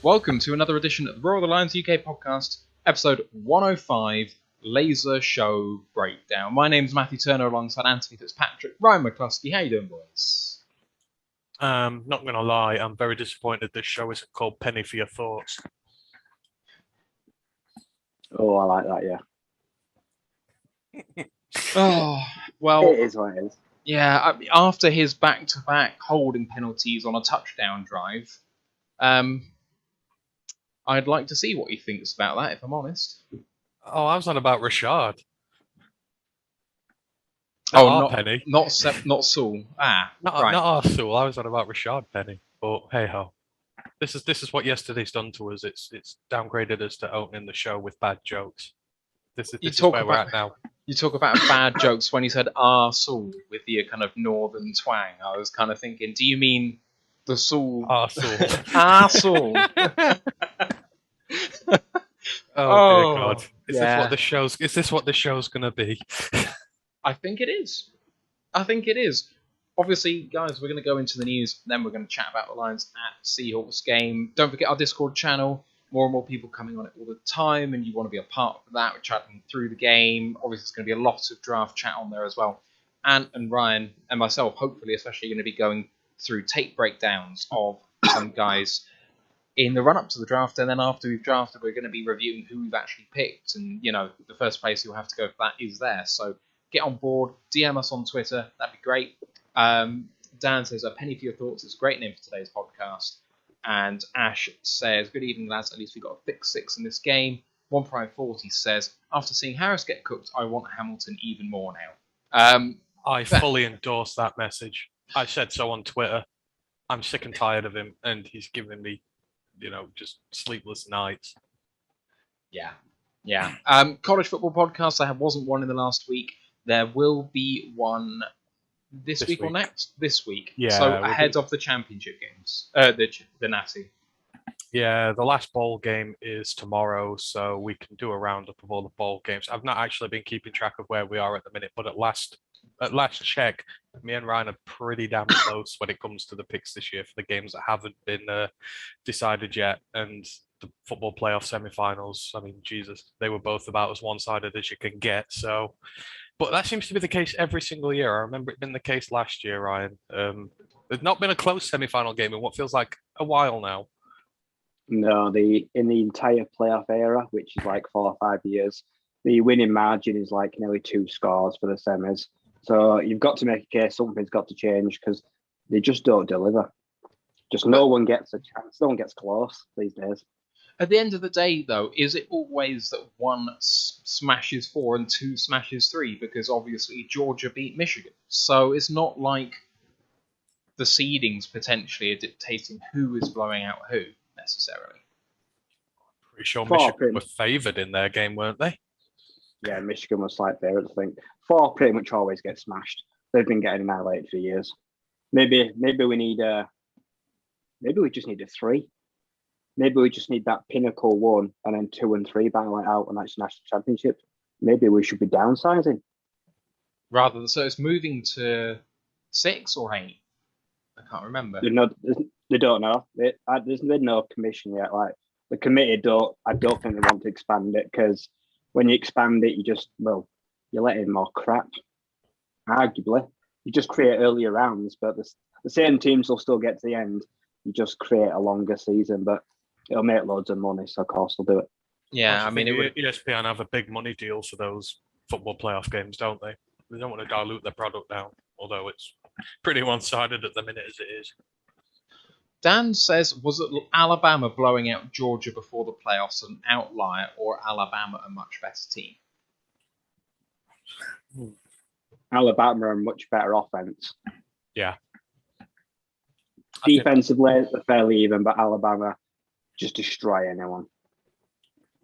Welcome to another edition of the Royal Alliance UK podcast, episode 105, Laser Show Breakdown. My name's Matthew Turner alongside Anthony Fitzpatrick, Ryan McCluskey. How you doing, boys? Not going to lie, I'm very disappointed this show isn't called Penny for Your Thoughts. Oh, I like that, yeah. Oh, well... It is what it is. Yeah, after his back-to-back holding penalties on a touchdown drive, I'd like to see what he thinks about that, if I'm honest. Oh, I was on about Rashaad. Not Penny. Not Saul. Not our Saul. I was on about Rashaad Penny. But hey ho, this is what yesterday's done to us. It's downgraded us to opening the show with bad jokes. This is where we're at now. You talk about bad jokes when he said Saul with the kind of northern twang. I was kind of thinking, do you mean the Saul? Saul. Saul. Oh dear God! Is this what the show's gonna be? I think it is. Obviously, guys, we're going to go into the news, then we're going to chat about the Lions at Seahawks game. Don't forget our Discord channel. More and more people coming on it all the time, and you want to be a part of that. We're chatting through the game. Obviously, there's going to be a lot of draft chat on there as well. Ant and Ryan and myself, hopefully, especially, going to be going through tape breakdowns of some guys in the run-up to the draft, and then after we've drafted, we're going to be reviewing who we've actually picked, and, you know, the first place you'll have to go for that is there. So get on board, DM us on Twitter, that'd be great. Dan says, a penny for your thoughts. It's a great name for today's podcast. And Ash says, good evening, lads. At least we got a thick six in this game. One Prime 40 says, after seeing Harris get cooked, I want Hamilton even more now. I fully endorse that message. I said so on Twitter. I'm sick and tired of him, and he's giving me, just sleepless nights. Yeah. College football podcast. There wasn't one in the last week. There will be one this week or next? This week. Yeah. So ahead of the championship games. The Natty. Yeah, the last bowl game is tomorrow, so we can do a roundup of all the bowl games. I've not actually been keeping track of where we are at the minute, but at last check, me and Ryan are pretty damn close when it comes to the picks this year for the games that haven't been decided yet. And the football playoff semi-finals, I mean, Jesus, they were both about as one-sided as you can get. So, but that seems to be the case every single year. I remember it being the case last year, Ryan. There's not been a close semi-final game in what feels like a while now. No, in the entire playoff era, which is like 4 or 5 years, the winning margin is like nearly 2 scores for the semis. So you've got to make a case something's got to change because they just don't deliver. Just no one gets a chance. No one gets close these days. At the end of the day, though, is it always that one smashes 4 and 2 smashes 3? Because obviously Georgia beat Michigan. So it's not like the seedings potentially are dictating who is blowing out who, necessarily. Pretty sure Michigan were favoured in their game, weren't they? Yeah, Michigan was slight favourites, I think. 4 pretty much always get smashed. They've been getting annihilated for years. Maybe we need maybe we just need a 3. Maybe we just need that pinnacle 1 and then 2 and 3 battle it out, and that's national championship. Maybe we should be downsizing. So it's moving to 6 or 8? I can't remember. They don't know. There's been no commission yet. Like the committee I don't think they want to expand it because when you expand it, you're letting more crap. Arguably, you just create earlier rounds, but the same teams will still get to the end. You just create a longer season, but it'll make loads of money, so of course they'll do it. Yeah, I mean, ESPN have a big money deal for those football playoff games, don't they? They don't want to dilute their product down, although it's pretty one-sided at the minute as it is. Dan says, was it Alabama blowing out Georgia before the playoffs an outlier, or Alabama a much better team? Alabama are a much better offense. Yeah. Defensively, they're fairly even, but Alabama just destroy anyone.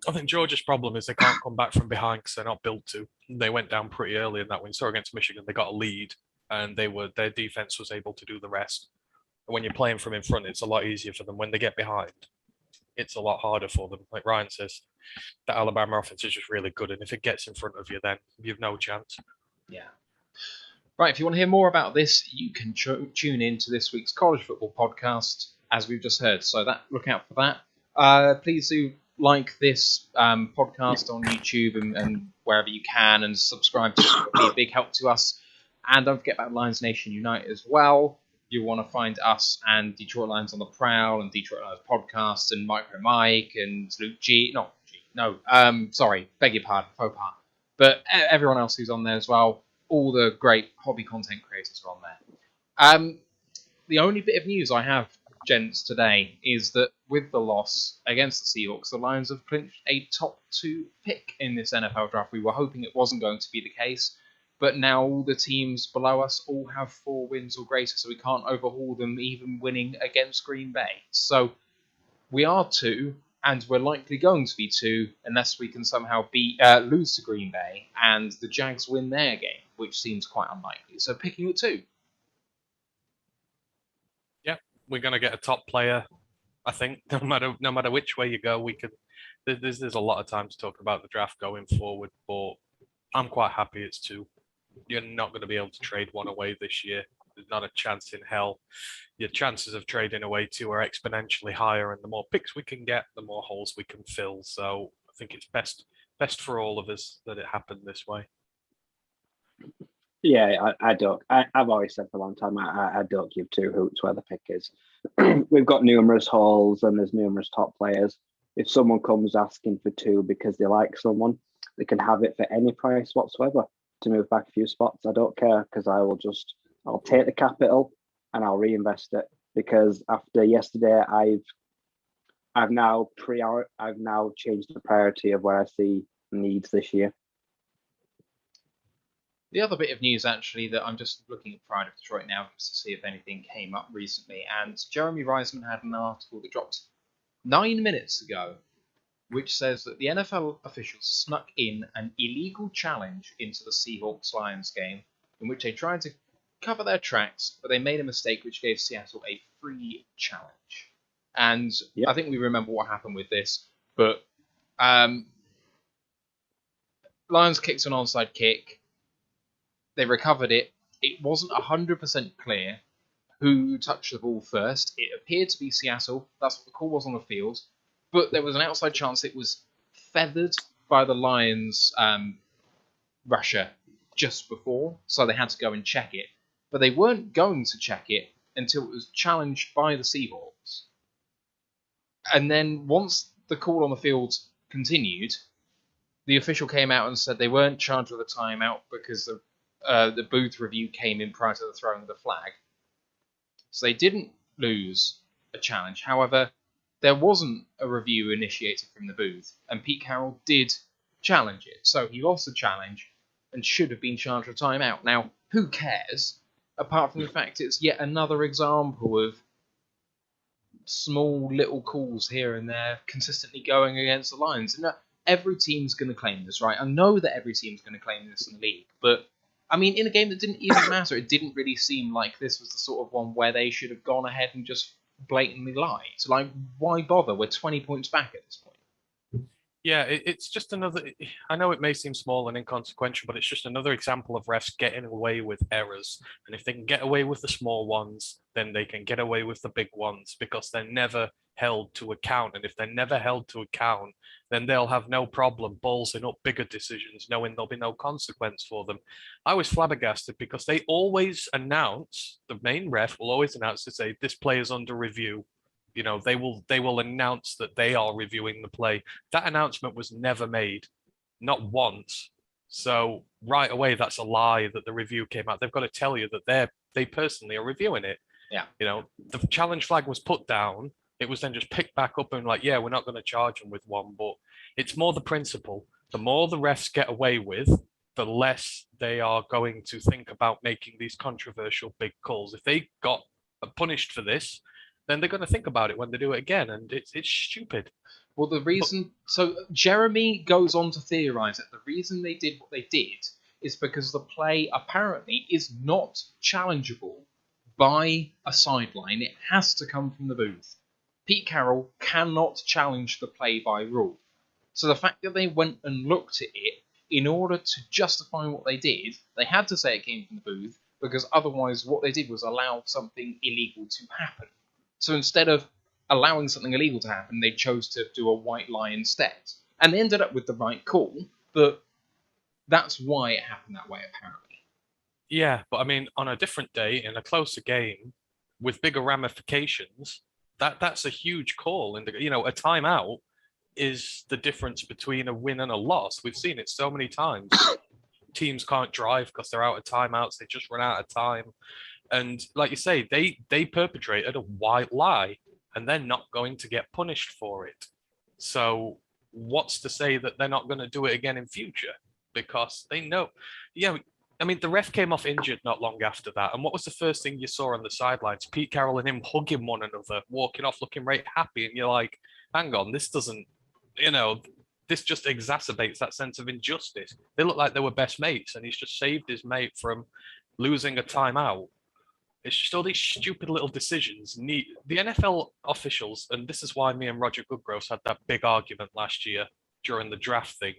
I think Georgia's problem is they can't come back from behind because they're not built to. They went down pretty early in that win. So against Michigan, they got a lead, and their defense was able to do the rest. And when you're playing from in front, it's a lot easier for them. When they get behind, it's a lot harder for them. Like Ryan says, the Alabama offense is just really good, and if it gets in front of you, then you've no chance. Yeah. Right, if you want to hear more about this, you can tune in to this week's college football podcast, as we've just heard. So look out for that. Please do like this podcast on YouTube and wherever you can, and subscribe to it. It will be a big help to us. And don't forget about Lions Nation Unite as well. You want to find us and Detroit Lions on the Prowl and Detroit Lions Podcast and Micro Mike and Luke G. Sorry, beg your pardon, faux pas. But everyone else who's on there as well, all the great hobby content creators are on there. The only bit of news I have, gents, today is that with the loss against the Seahawks, the Lions have clinched a top 2 pick in this NFL draft. We were hoping it wasn't going to be the case, but now all the teams below us all have 4 wins or greater, so we can't overhaul them even winning against Green Bay. So we are 2, and we're likely going to be 2 unless we can somehow lose to Green Bay and the Jags win their game, which seems quite unlikely. So picking at 2. We're going to get a top player, I think. No matter which way you go, we could. There's a lot of time to talk about the draft going forward, but I'm quite happy it's 2. You're not going to be able to trade 1 away this year. There's not a chance in hell. Your chances of trading away 2 are exponentially higher, and the more picks we can get, the more holes we can fill. So I think it's best for all of us that it happened this way. Yeah, I've always said for a long time, I don't give 2 hoots where the pick is. We've got numerous holes and there's numerous top players. If someone comes asking for 2 because they like someone, they can have it for any price whatsoever to move back a few spots. I don't care, because I'll take the capital and I'll reinvest it. Because after yesterday, I've now changed the priority of where I see needs this year. The other bit of news, actually, that I'm just looking at Pride of Detroit now just to see if anything came up recently, and Jeremy Reisman had an article that dropped 9 minutes ago, which says that the NFL officials snuck in an illegal challenge into the Seahawks-Lions game, in which they tried to cover their tracks, but they made a mistake which gave Seattle a free challenge. And I think we remember what happened with this, but Lions kicked an onside kick. They recovered it. It wasn't 100% clear who touched the ball first. It appeared to be Seattle. That's what the call was on the field. But there was an outside chance it was feathered by the Lions rusher just before, so they had to go and check it. But they weren't going to check it until it was challenged by the Seahawks. And then once the call on the field continued, the official came out and said they weren't charged with a timeout because the booth review came in prior to the throwing of the flag. So they didn't lose a challenge. However, there wasn't a review initiated from the booth, and Pete Carroll did challenge it. So he lost the challenge and should have been charged with timeout. Now, who cares? Apart from the fact it's yet another example of small little calls here and there consistently going against the Lions. And every team's going to claim this, right? I know that every team's going to claim this in the league, but I mean, in a game that didn't even matter, it didn't really seem like this was the sort of one where they should have gone ahead and just blatantly lied. Like, why bother? We're 20 points back at this point. Yeah, it's just another. I know it may seem small and inconsequential, but it's just another example of refs getting away with errors. And if they can get away with the small ones, then they can get away with the big ones because they're never held to account. And if they're never held to account, then they'll have no problem ballsing up bigger decisions, knowing there'll be no consequence for them. I was flabbergasted because they always announce, the main ref will always announce to say, this play is under review. You know, they will announce that they are reviewing the play. That announcement was never made, not once. So right away, that's a lie that the review came out. They've got to tell you that they personally are reviewing it. Yeah. You know, the challenge flag was put down. It was then just picked back up and like, yeah, we're not going to charge them with one. But it's more the principle. The more the refs get away with, the less they are going to think about making these controversial big calls. If they got punished for this, then they're going to think about it when they do it again, and it's stupid. Well, so Jeremy goes on to theorise that the reason they did what they did is because the play apparently is not challengeable by a sideline. It has to come from the booth. Pete Carroll cannot challenge the play by rule. So the fact that they went and looked at it, in order to justify what they did, they had to say it came from the booth, because otherwise what they did was allow something illegal to happen. So instead of allowing something illegal to happen. They chose to do a white lie instead. And they ended up with the right call, but that's why it happened that way, apparently. Yeah, but I mean, on a different day, in a closer game, with bigger ramifications, that's a huge call. And a timeout is the difference between a win and a loss. We've seen it so many times. Teams can't drive because they're out of timeouts. They just run out of time. And like you say, they perpetrated a white lie, and they're not going to get punished for it. So what's to say that they're not going to do it again in future? Because they know, I mean, the ref came off injured not long after that. And what was the first thing you saw on the sidelines? Pete Carroll and him hugging one another, walking off looking right happy. And you're like, hang on, this doesn't, this just exacerbates that sense of injustice. They look like they were best mates, and he's just saved his mate from losing a timeout. It's just all these stupid little decisions. The NFL officials, and this is why me and Roger Goodgross had that big argument last year during the draft thing,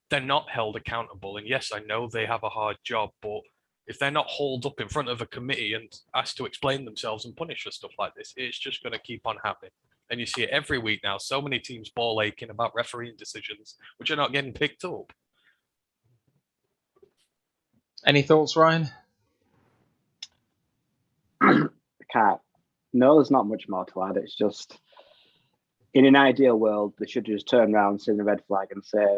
they're not held accountable. And yes, I know they have a hard job, but if they're not hauled up in front of a committee and asked to explain themselves and punished for stuff like this, it's just going to keep on happening. And you see it every week now. So many teams ball aching about refereeing decisions, which are not getting picked up. Any thoughts, Ryan? No, there's not much more to add. It's just, in an ideal world, they should just turn around, see the red flag and say,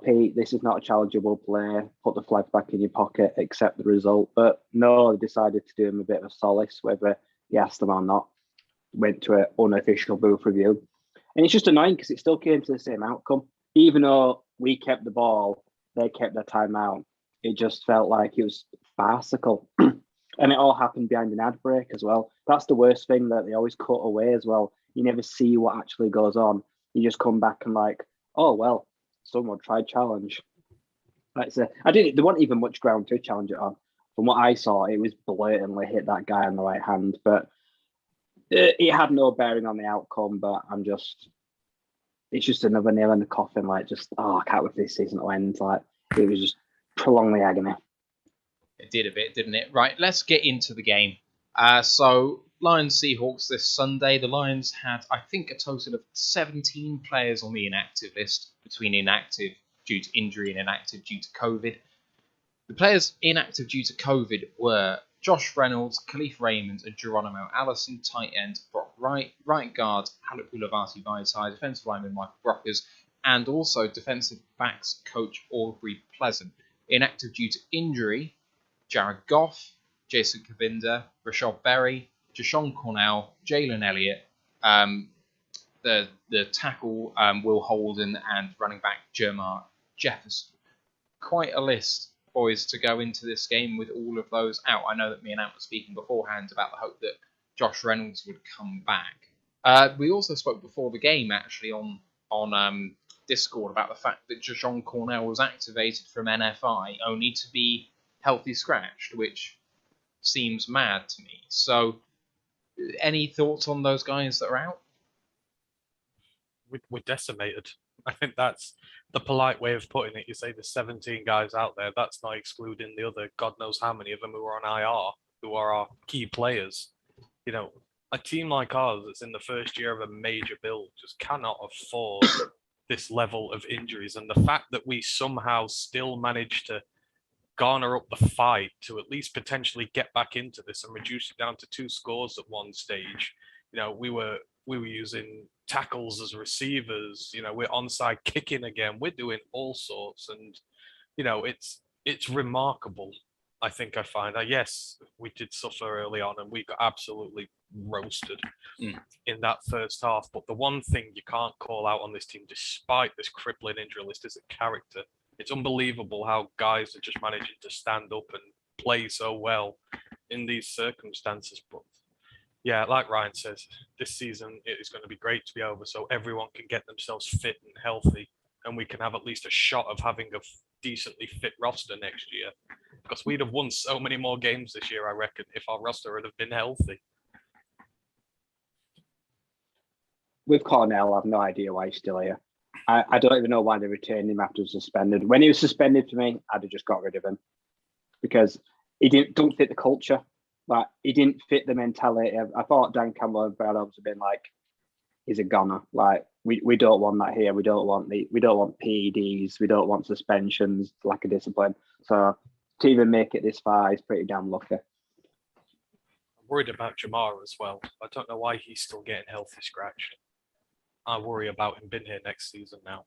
Pete, this is not a challengeable play. Put the flag back in your pocket, accept the result. But no, they decided to do him a bit of a solace, whether he asked them or not. Went to an unofficial booth review. And it's just annoying because it still came to the same outcome. Even though we kept the ball, they kept their timeout. It just felt like it was farcical. And it all happened behind an ad break as well. That's the worst thing, that they always cut away as well. You never see what actually goes on. You just come back and like, oh, well, someone tried challenge. There wasn't even much ground to challenge it on. From what I saw, it was blatantly hit that guy on the right hand. But it had no bearing on the outcome. But it's just another nail in the coffin. Like, I can't wait for this season to end. Like, it was just prolong the agony. It did a bit, didn't it? Right, let's get into the game. So, Lions Seahawks this Sunday. The Lions had, I think, a total of 17 players on the inactive list, between inactive due to injury and inactive due to COVID. The players inactive due to COVID were Josh Reynolds, Khalif Raymond, and Geronimo Allison, tight end Brock Wright, right guard Halep Ulavati-Vaitai, defensive lineman Michael Brockers, and also defensive backs coach Aubrey Pleasant. Inactive due to injury, Jared Goff, Jason Kavinda, Rashad Berry, Jashawn Cornell, Jalen Elliott, the tackle Will Holden, and running back Jermar Jefferson. Quite a list, boys, to go into this game with all of those out. I know that me and Ant were speaking beforehand about the hope that Josh Reynolds would come back. We also spoke before the game, actually, on Discord about the fact that Jashawn Cornell was activated from NFI only to be healthy scratched, which seems mad to me. So, any thoughts on those guys that are out? We're decimated. I think that's the polite way of putting it. You say there's 17 guys out there. That's not excluding the other God knows how many of them who are on IR, who are our key players. A team like ours that's in the first year of a major build just cannot afford this level of injuries. And the fact that we somehow still managed to garner up the fight to at least potentially get back into this and reduce it down to 2 scores at one stage. We were using tackles as receivers. We're onside kicking again. We're doing all sorts, and it's remarkable. I think I find that yes, we did suffer early on, and we got absolutely roasted in that first half. But the one thing you can't call out on this team, despite this crippling injury list, is a character. It's unbelievable how guys are just managing to stand up and play so well in these circumstances. But yeah, like Ryan says, this season it is going to be great to be over so everyone can get themselves fit and healthy, and we can have at least a shot of having a decently fit roster next year. Because we'd have won so many more games this year, I reckon, if our roster would have been healthy. With Cornell, I've no idea why he's still here. I don't even know why they retained him after he was suspended. When he was suspended, for me, I'd have just got rid of him because he don't fit the culture. Like, he didn't fit the mentality. I thought Dan Campbell and Brad Hobbs have been like, is a goner. Like we don't want that here. We don't want PEDs. We don't want suspensions, lack of discipline. So to even make it this far is pretty damn lucky. I'm worried about Jamar as well. I don't know why he's still getting healthy scratched. I worry about him being here next season now.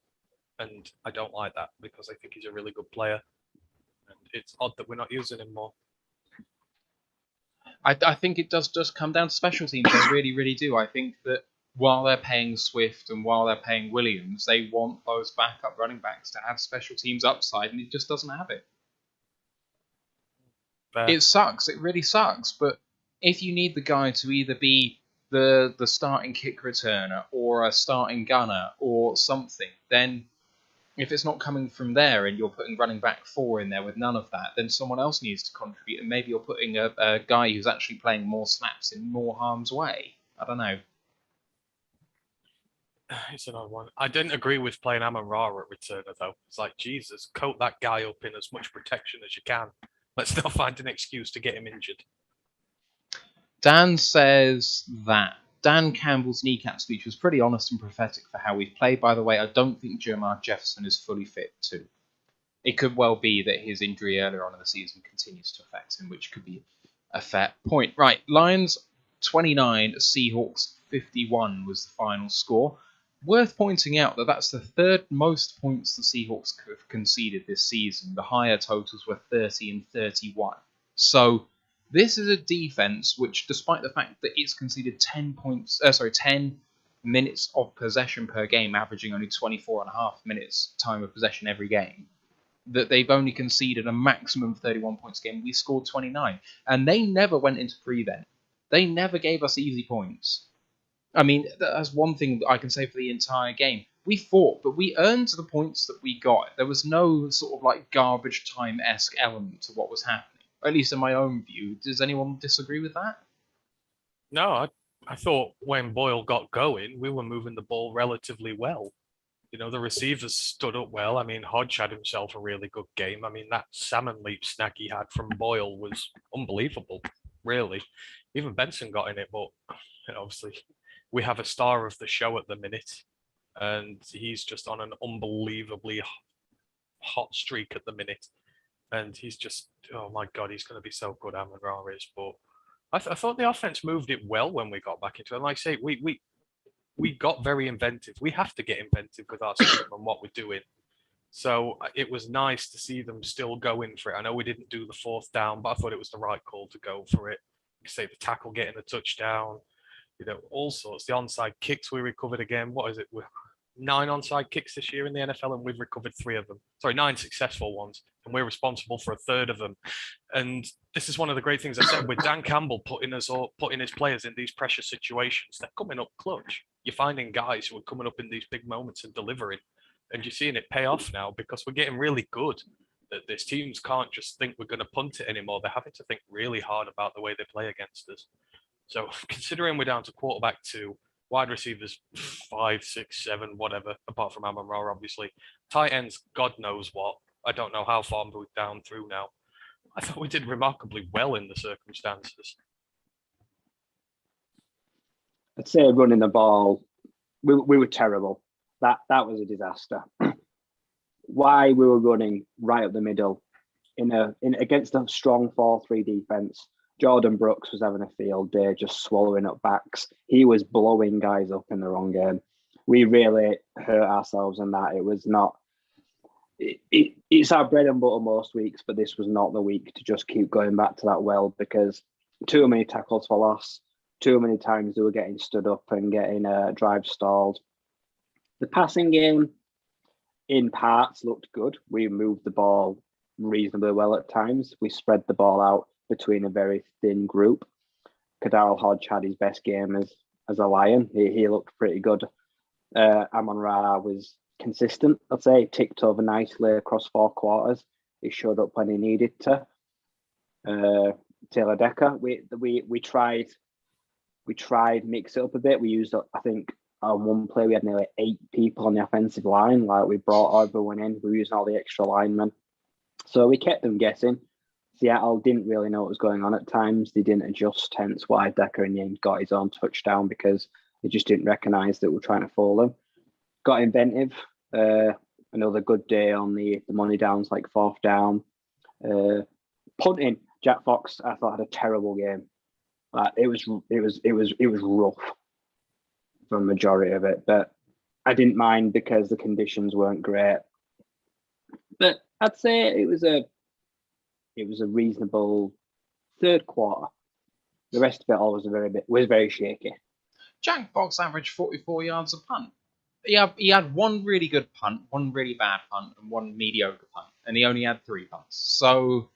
And I don't like that because I think he's a really good player. And it's odd that we're not using him more. I think it does just come down to special teams. I really, really do. I think that while they're paying Swift and while they're paying Williams, they want those backup running backs to have special teams upside, and it just doesn't have it. It sucks. It really sucks. But if you need the guy to either be the starting kick returner or a starting gunner or something, then if it's not coming from there and you're putting running back 4 in there with none of that, then someone else needs to contribute, and maybe you're putting a guy who's actually playing more snaps in more harm's way. I don't know. It's another one. I didn't agree with playing Amon-Ra at returner, though. It's like, Jesus, coat that guy up in as much protection as you can. Let's not find an excuse to get him injured. Dan says that Dan Campbell's kneecap speech was pretty honest and prophetic for how we've played. By the way, I don't think Jermar Jefferson is fully fit too. It could well be that his injury earlier on in the season continues to affect him, which could be a fair point. Right, Lions 29, Seahawks 51 was the final score. Worth pointing out that that's the third most points the Seahawks have conceded this season. The higher totals were 30 and 31. So this is a defense which, despite the fact that it's conceded 10 minutes of possession per game, averaging only 24.5 minutes time of possession every game, that they've only conceded a maximum of 31 points a game. We scored 29. And they never went into prevent. They never gave us easy points. I mean, that's one thing that I can say for the entire game. We fought, but we earned the points that we got. There was no sort of like garbage time-esque element to what was happening. At least in my own view. Does anyone disagree with that? No, I thought when Boyle got going, we were moving the ball relatively well. You know, the receivers stood up well. I mean, Hodge had himself a really good game. I mean, that salmon leap snack he had from Boyle was unbelievable, really. Even Benson got in it, but you know, obviously we have a star of the show at the minute, and he's just on an unbelievably hot streak at the minute. And he's just, oh my God, he's going to be so good, Amon-Ra is. But I thought the offense moved it well when we got back into it. And like I say, we got very inventive. We have to get inventive with our scheme and what we're doing. So it was nice to see them still going for it. I know we didn't do the 4th down, but I thought it was the right call to go for it. Say the tackle getting a touchdown, you know, all sorts. The onside kicks we recovered again. What is it? 9 onside kicks this year in the NFL, and we've recovered 3 of them. Sorry, 9 successful ones, and we're responsible for a third of them. And this is one of the great things I said with Dan Campbell putting his players in these pressure situations. They're coming up clutch. You're finding guys who are coming up in these big moments and delivering, and you're seeing it pay off now because we're getting really good. That these teams can't just think we're going to punt it anymore. They're having to think really hard about the way they play against us. So considering we're down to quarterback 2, wide receivers 5, 6, 7, whatever, apart from Amon-Ra, obviously. Tight ends, God knows what. I don't know how far we're down through now. I thought we did remarkably well in the circumstances. I'd say running the ball, we were terrible. That was a disaster. Why we were running right up the middle in against a strong 4-3 defense. Jordan Brooks was having a field day, just swallowing up backs. He was blowing guys up in the wrong game. We really hurt ourselves in that. It was not. It's our bread and butter most weeks, but this was not the week to just keep going back to that well, because too many tackles for loss, too many times they were getting stood up and getting drive stalled. The passing game, in parts, looked good. We moved the ball reasonably well at times. We spread the ball out between a very thin group. KhaDarel Hodge had his best game as a Lion. He looked pretty good. Amon-Ra was consistent, I'd say. Ticked over nicely across 4 quarters. He showed up when he needed to. Taylor Decker, we tried mix it up a bit. We used, I think, on one play we had nearly 8 people on the offensive line. Like, we brought everyone in. We were using all the extra linemen. So we kept them guessing. Seattle didn't really know what was going on at times. They didn't adjust, hence why Decker in the end got his own touchdown, because They just didn't recognise that we're trying to fool them. Got inventive. Another good day on the money downs, like 4th down. Punting. Jack Fox, I thought, had a terrible game. It was rough for the majority of it, but I didn't mind because the conditions weren't great. But I'd say it was a reasonable third quarter. The rest of it all was very shaky. Jack Fox averaged 44 yards a punt. He had one really good punt, one really bad punt, and one mediocre punt, and he only had 3 punts. So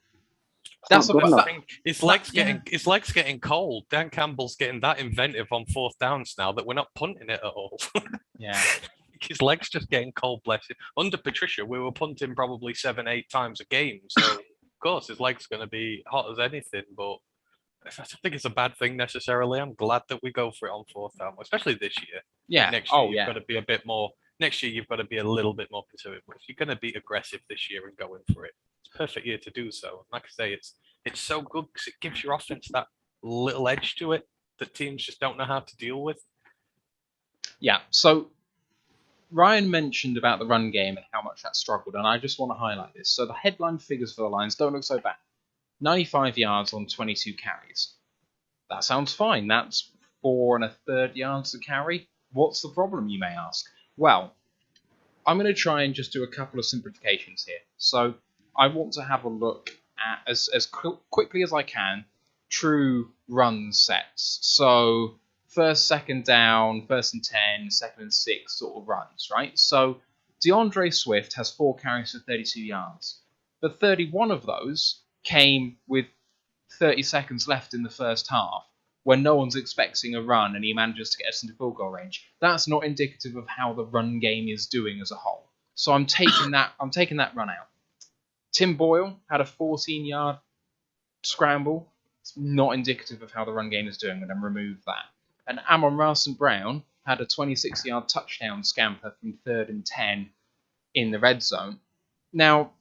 that's good enough. His legs getting cold. Dan Campbell's getting that inventive on 4th downs now that we're not punting it at all. Yeah. His legs just getting cold, bless him. Under Patricia, we were punting probably 7-8 times a game. So, of course, his leg's going to be hot as anything. But I don't think it's a bad thing necessarily. I'm glad that we go for it on 4th down, especially this year. Yeah. Next year, you've got to be a bit more. Next year, you've got to be a little bit more conservative. But if you're going to be aggressive this year and going for it, it's a perfect year to do so. Like I say, it's so good because it gives your offense that little edge to it that teams just don't know how to deal with. Yeah. So Ryan mentioned about the run game and how much that struggled, and I just want to highlight this. So the headline figures for the Lions don't look so bad. 95 yards on 22 carries. That sounds fine. That's 4 1/3 yards to carry. What's the problem, you may ask? Well, I'm going to try and just do a couple of simplifications here. So I want to have a look at, as quickly as I can, true run sets. So 1st, 2nd down, 1st and 10, 2nd and 6 sort of runs, right? So DeAndre Swift has 4 carries for 32 yards. But 31 of those came with 30 seconds left in the first half, when no one's expecting a run and he manages to get us into field goal range. That's not indicative of how the run game is doing as a whole. So I'm taking that run out. Tim Boyle had a 14-yard scramble. It's not indicative of how the run game is doing. I'm going to remove that. And Amon-Ra St. had a 26-yard touchdown scamper from 3rd and 10 in the red zone. Now,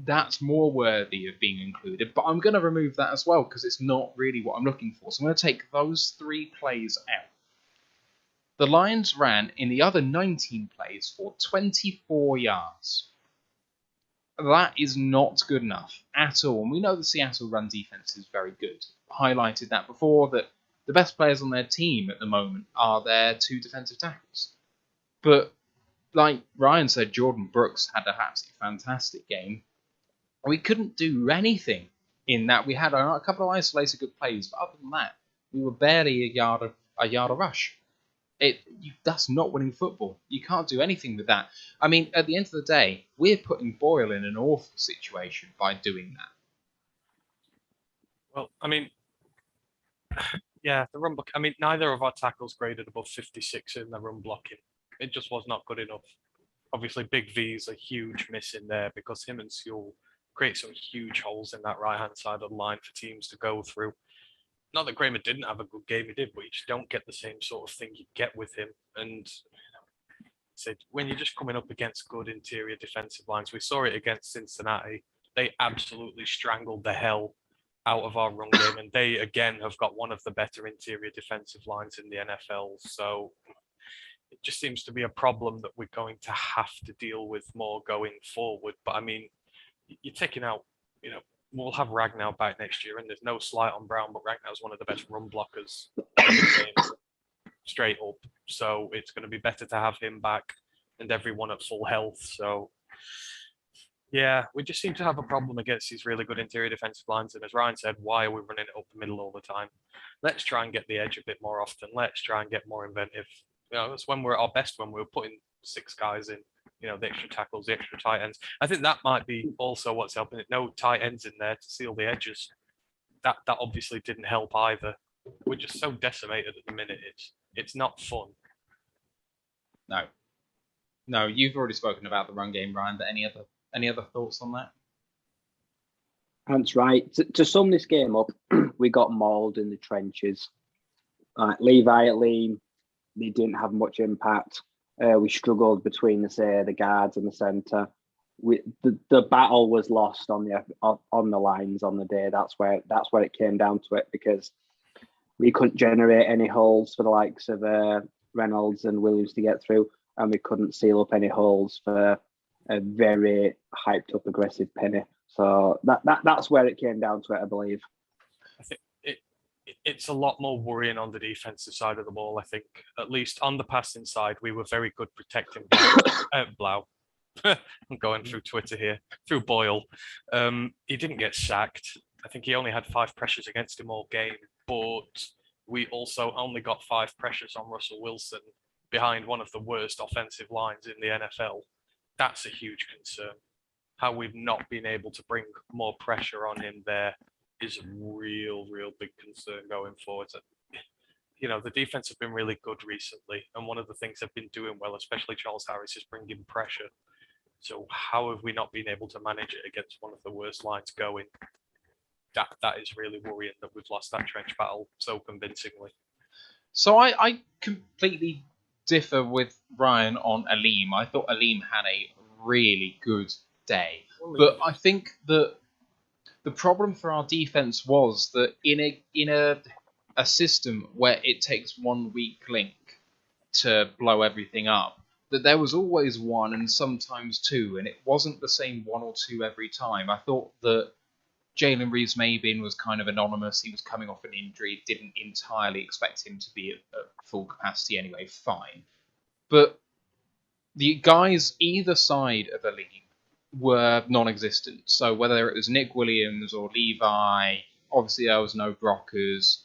that's more worthy of being included, but I'm going to remove that as well because it's not really what I'm looking for. So I'm going to take those 3 plays out. The Lions ran in the other 19 plays for 24 yards. That is not good enough at all. And we know the Seattle run defense is very good. Highlighted that before, that the best players on their team at the moment are their 2 defensive tackles. But like Ryan said, Jordan Brooks had an absolutely fantastic game. We couldn't do anything in that. We had a couple of isolated good plays, but other than that, we were barely a yard of rush. That's not winning football. You can't do anything with that. I mean, at the end of the day, we're putting Boyle in an awful situation by doing that. Well, I mean, yeah, the run block. I mean, neither of our tackles graded above 56 in the run blocking. It just was not good enough. Obviously, Big V's a huge miss in there because him and Sewell create some huge holes in that right-hand side of the line for teams to go through. Not that Kramer didn't have a good game, he did, but you just don't get the same sort of thing you get with him. And when you're just coming up against good interior defensive lines, we saw it against Cincinnati. They absolutely strangled the hell out of our run game, and they again have got one of the better interior defensive lines in the NFL. So it just seems to be a problem that we're going to have to deal with more going forward. But I mean, you're taking out, we'll have Ragnow back next year, and there's no slight on Brown, but Ragnow's one of the best run blockers in the game, straight up. So it's going to be better to have him back and everyone at full health. So yeah, we just seem to have a problem against these really good interior defensive lines. And as Ryan said, why are we running it up the middle all the time? Let's try and get the edge a bit more often. Let's try and get more inventive. That's when we're at our best, when we're putting 6 guys in. The extra tackles, the extra tight ends. I think that might be also what's helping it. No tight ends in there to seal the edges. That obviously didn't help either. We're just so decimated at the minute. It's not fun. No, you've already spoken about the run game, Ryan. But any other thoughts on that? That's right. To sum this game up, we got mauled in the trenches. Levi at Lean, they didn't have much impact. We struggled between the guards and the centre. The battle was lost on the lines on the day. That's where it came down to it, because We couldn't generate any holes for the likes of Reynolds and Williams to get through, and we couldn't seal up any holes for a very hyped up, aggressive Penny. So that's where it came down to it, I believe. I think it's a lot more worrying on the defensive side of the ball. I think, at least on the passing side, we were very good protecting Blau. I'm going through Twitter here, through Boyle. He didn't get sacked. I think he only had 5 pressures against him all game, but we also only got 5 pressures on Russell Wilson behind one of the worst offensive lines in the NFL. That's a huge concern. How we've not been able to bring more pressure on him there is a real big concern going forward. The defense have been really good recently, and one of the things they've been doing well, especially Charles Harris, is bringing pressure. So how have we not been able to manage it against one of the worst lines going? That is really worrying that we've lost that trench battle so convincingly. So I completely differ with Ryan on Aleem. I thought Aleem had a really good day. But I think that the problem for our defense was that in a system where it takes one weak link to blow everything up, that there was always one and sometimes two, and it wasn't the same one or two every time. I thought that Jalen Reeves-Maybin was kind of anonymous. He was coming off an injury, didn't entirely expect him to be at full capacity anyway, fine. But the guys either side of Aleem were non-existent. So whether it was Nick Williams or Levi, obviously there was no blockers.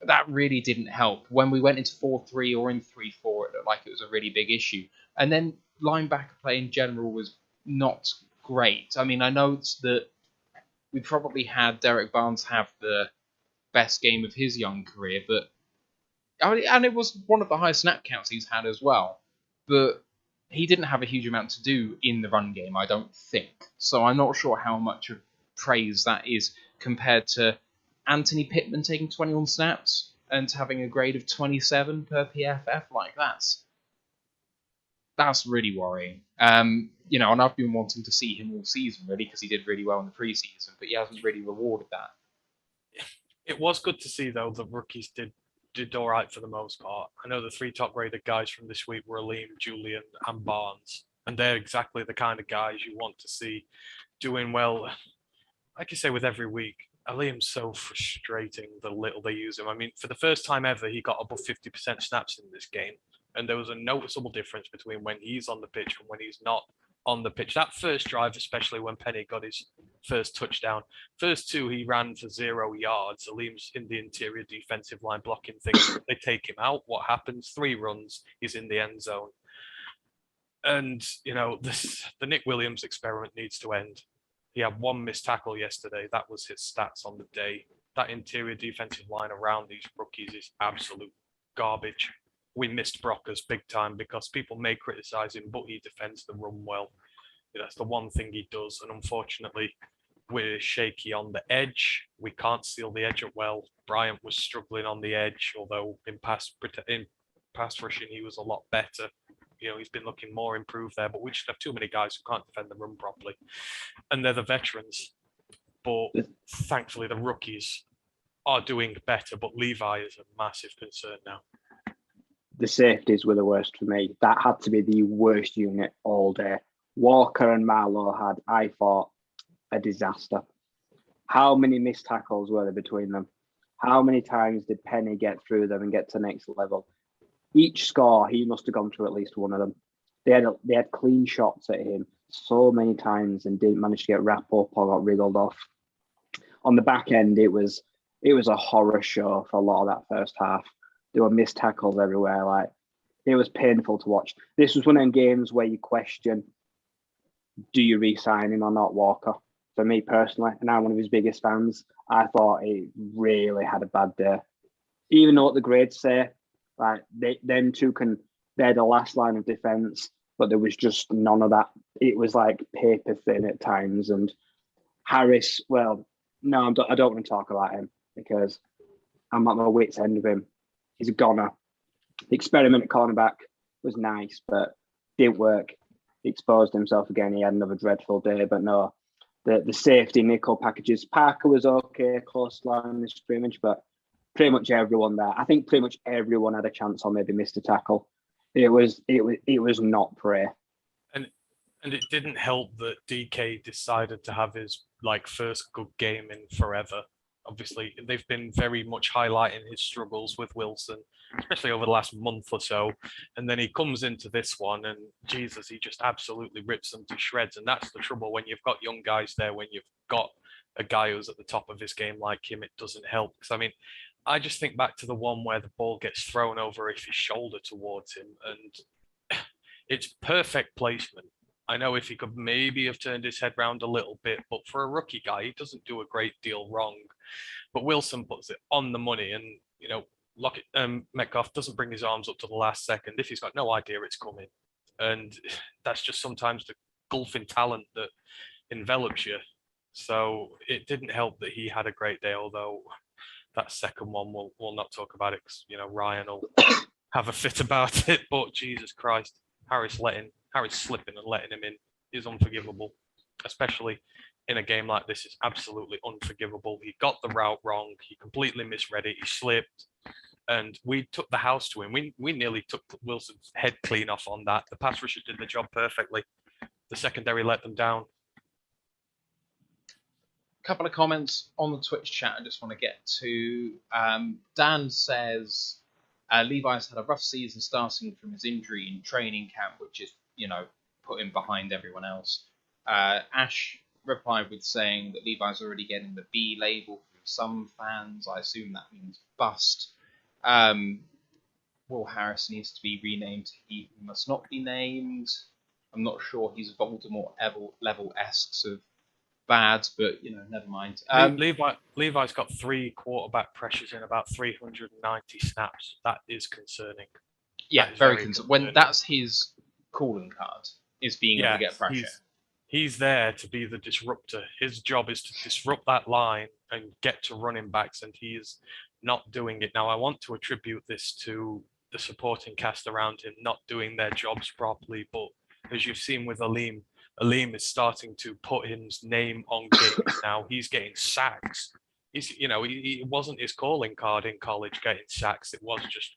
That really didn't help. When we went into 4-3 or in 3-4, it looked like it was a really big issue. And then linebacker play in general was not great. I mean, I know that we probably had Derek Barnes have the best game of his young career, but and it was one of the highest snap counts he's had as well. But he didn't have a huge amount to do in the run game, I don't think. So I'm not sure how much of praise that is compared to Anthony Pittman taking 21 snaps and having a grade of 27 per PFF. Like, that's really worrying. And I've been wanting to see him all season, really, because he did really well in the preseason, but he hasn't really rewarded that. It was good to see, though, the rookies did all right for the most part. I know the 3 top-graded guys from this week were Aleem, Julian, and Barnes, and they're exactly the kind of guys you want to see doing well. Like you say, with every week, Aleem's so frustrating the little they use him. I mean, for the first time ever, he got above 50% snaps in this game, and there was a noticeable difference between when he's on the pitch and when he's not on the pitch. That first drive, especially when Penny got his first touchdown, first 2 he ran for 0 yards. Aleem's in the interior defensive line blocking things. They take him out. What happens? 3 runs, he's in the end zone. And, the Nick Williams experiment needs to end. He had 1 missed tackle yesterday. That was his stats on the day. That interior defensive line around these rookies is absolute garbage. We missed Brockers big time because people may criticize him, but he defends the run well. That's the one thing he does. And unfortunately, we're shaky on the edge. We can't seal the edge up well. Bryant was struggling on the edge, although in pass rushing, he was a lot better. He's been looking more improved there, but we just have too many guys who can't defend the run properly. And they're the veterans. But thankfully, the rookies are doing better, but Levi is a massive concern now. The safeties were the worst for me. That had to be the worst unit all day. Walker and Marlowe had, I thought, a disaster. How many missed tackles were there between them? How many times did Penny get through them and get to the next level? Each score, he must have gone through at least one of them. They had clean shots at him so many times and didn't manage to get wrapped up or got wriggled off. On the back end, it was a horror show for a lot of that first half. There were missed tackles everywhere. Like, it was painful to watch. This was one of them games where you question, do you re-sign him or not, Walker? For me personally, and I'm one of his biggest fans, I thought he really had a bad day. Even though what the grades say, like, them two they're the last line of defense, but there was just none of that. It was like paper thin at times. And Harris, well, no, I don't want to talk about him because I'm at my wit's end with him. He's a goner. The experiment at cornerback was nice, but didn't work. He exposed himself again. He had another dreadful day, but no. The safety nickel packages. Parker was okay, close line of scrimmage, but pretty much everyone there. I think pretty much everyone had a chance or maybe missed a tackle. It was not pretty. And it didn't help that DK decided to have his first good game in forever. Obviously, they've been very much highlighting his struggles with Wilson, especially over the last month or so. And then he comes into this one and Jesus, he just absolutely rips them to shreds. And that's the trouble when you've got young guys there, when you've got a guy who's at the top of his game like him, it doesn't help. Because I mean, I just think back to the one where the ball gets thrown over his shoulder towards him and it's perfect placement. I know if he could maybe have turned his head round a little bit, but for a rookie guy, he doesn't do a great deal wrong. But Wilson puts it on the money, and Metcalf doesn't bring his arms up to the last second if he's got no idea it's coming, and that's just sometimes the gulf in talent that envelops you. So it didn't help that he had a great day, although that second one we'll not talk about it because Ryan will have a fit about it. But Jesus Christ, Harris slipping and letting him in is unforgivable, especially in a game like this. Is absolutely unforgivable. He got the route wrong. He completely misread it. He slipped, and we took the house to him. We nearly took Wilson's head clean off on that. The pass rushers did the job perfectly. The secondary let them down. A couple of comments on the Twitch chat I just want to get to. Dan says Levi's had a rough season starting from his injury in training camp, which is put him behind everyone else. Ash replied with saying that Levi's already getting the B label from some fans. I assume that means bust. Will Harris needs to be renamed. He must not be named. I'm not sure he's Voldemort level-esque of bad, but never mind. Levi's got 3 quarterback pressures in about 390 snaps. That is concerning. Yeah, very concerning. When that's his calling card, is being able to get pressure. He's there to be the disruptor. His job is to disrupt that line and get to running backs, and he is not doing it. Now, I want to attribute this to the supporting cast around him not doing their jobs properly, but as you've seen with Aleem is starting to put his name on games now. He's getting sacks. It wasn't his calling card in college getting sacks. It was just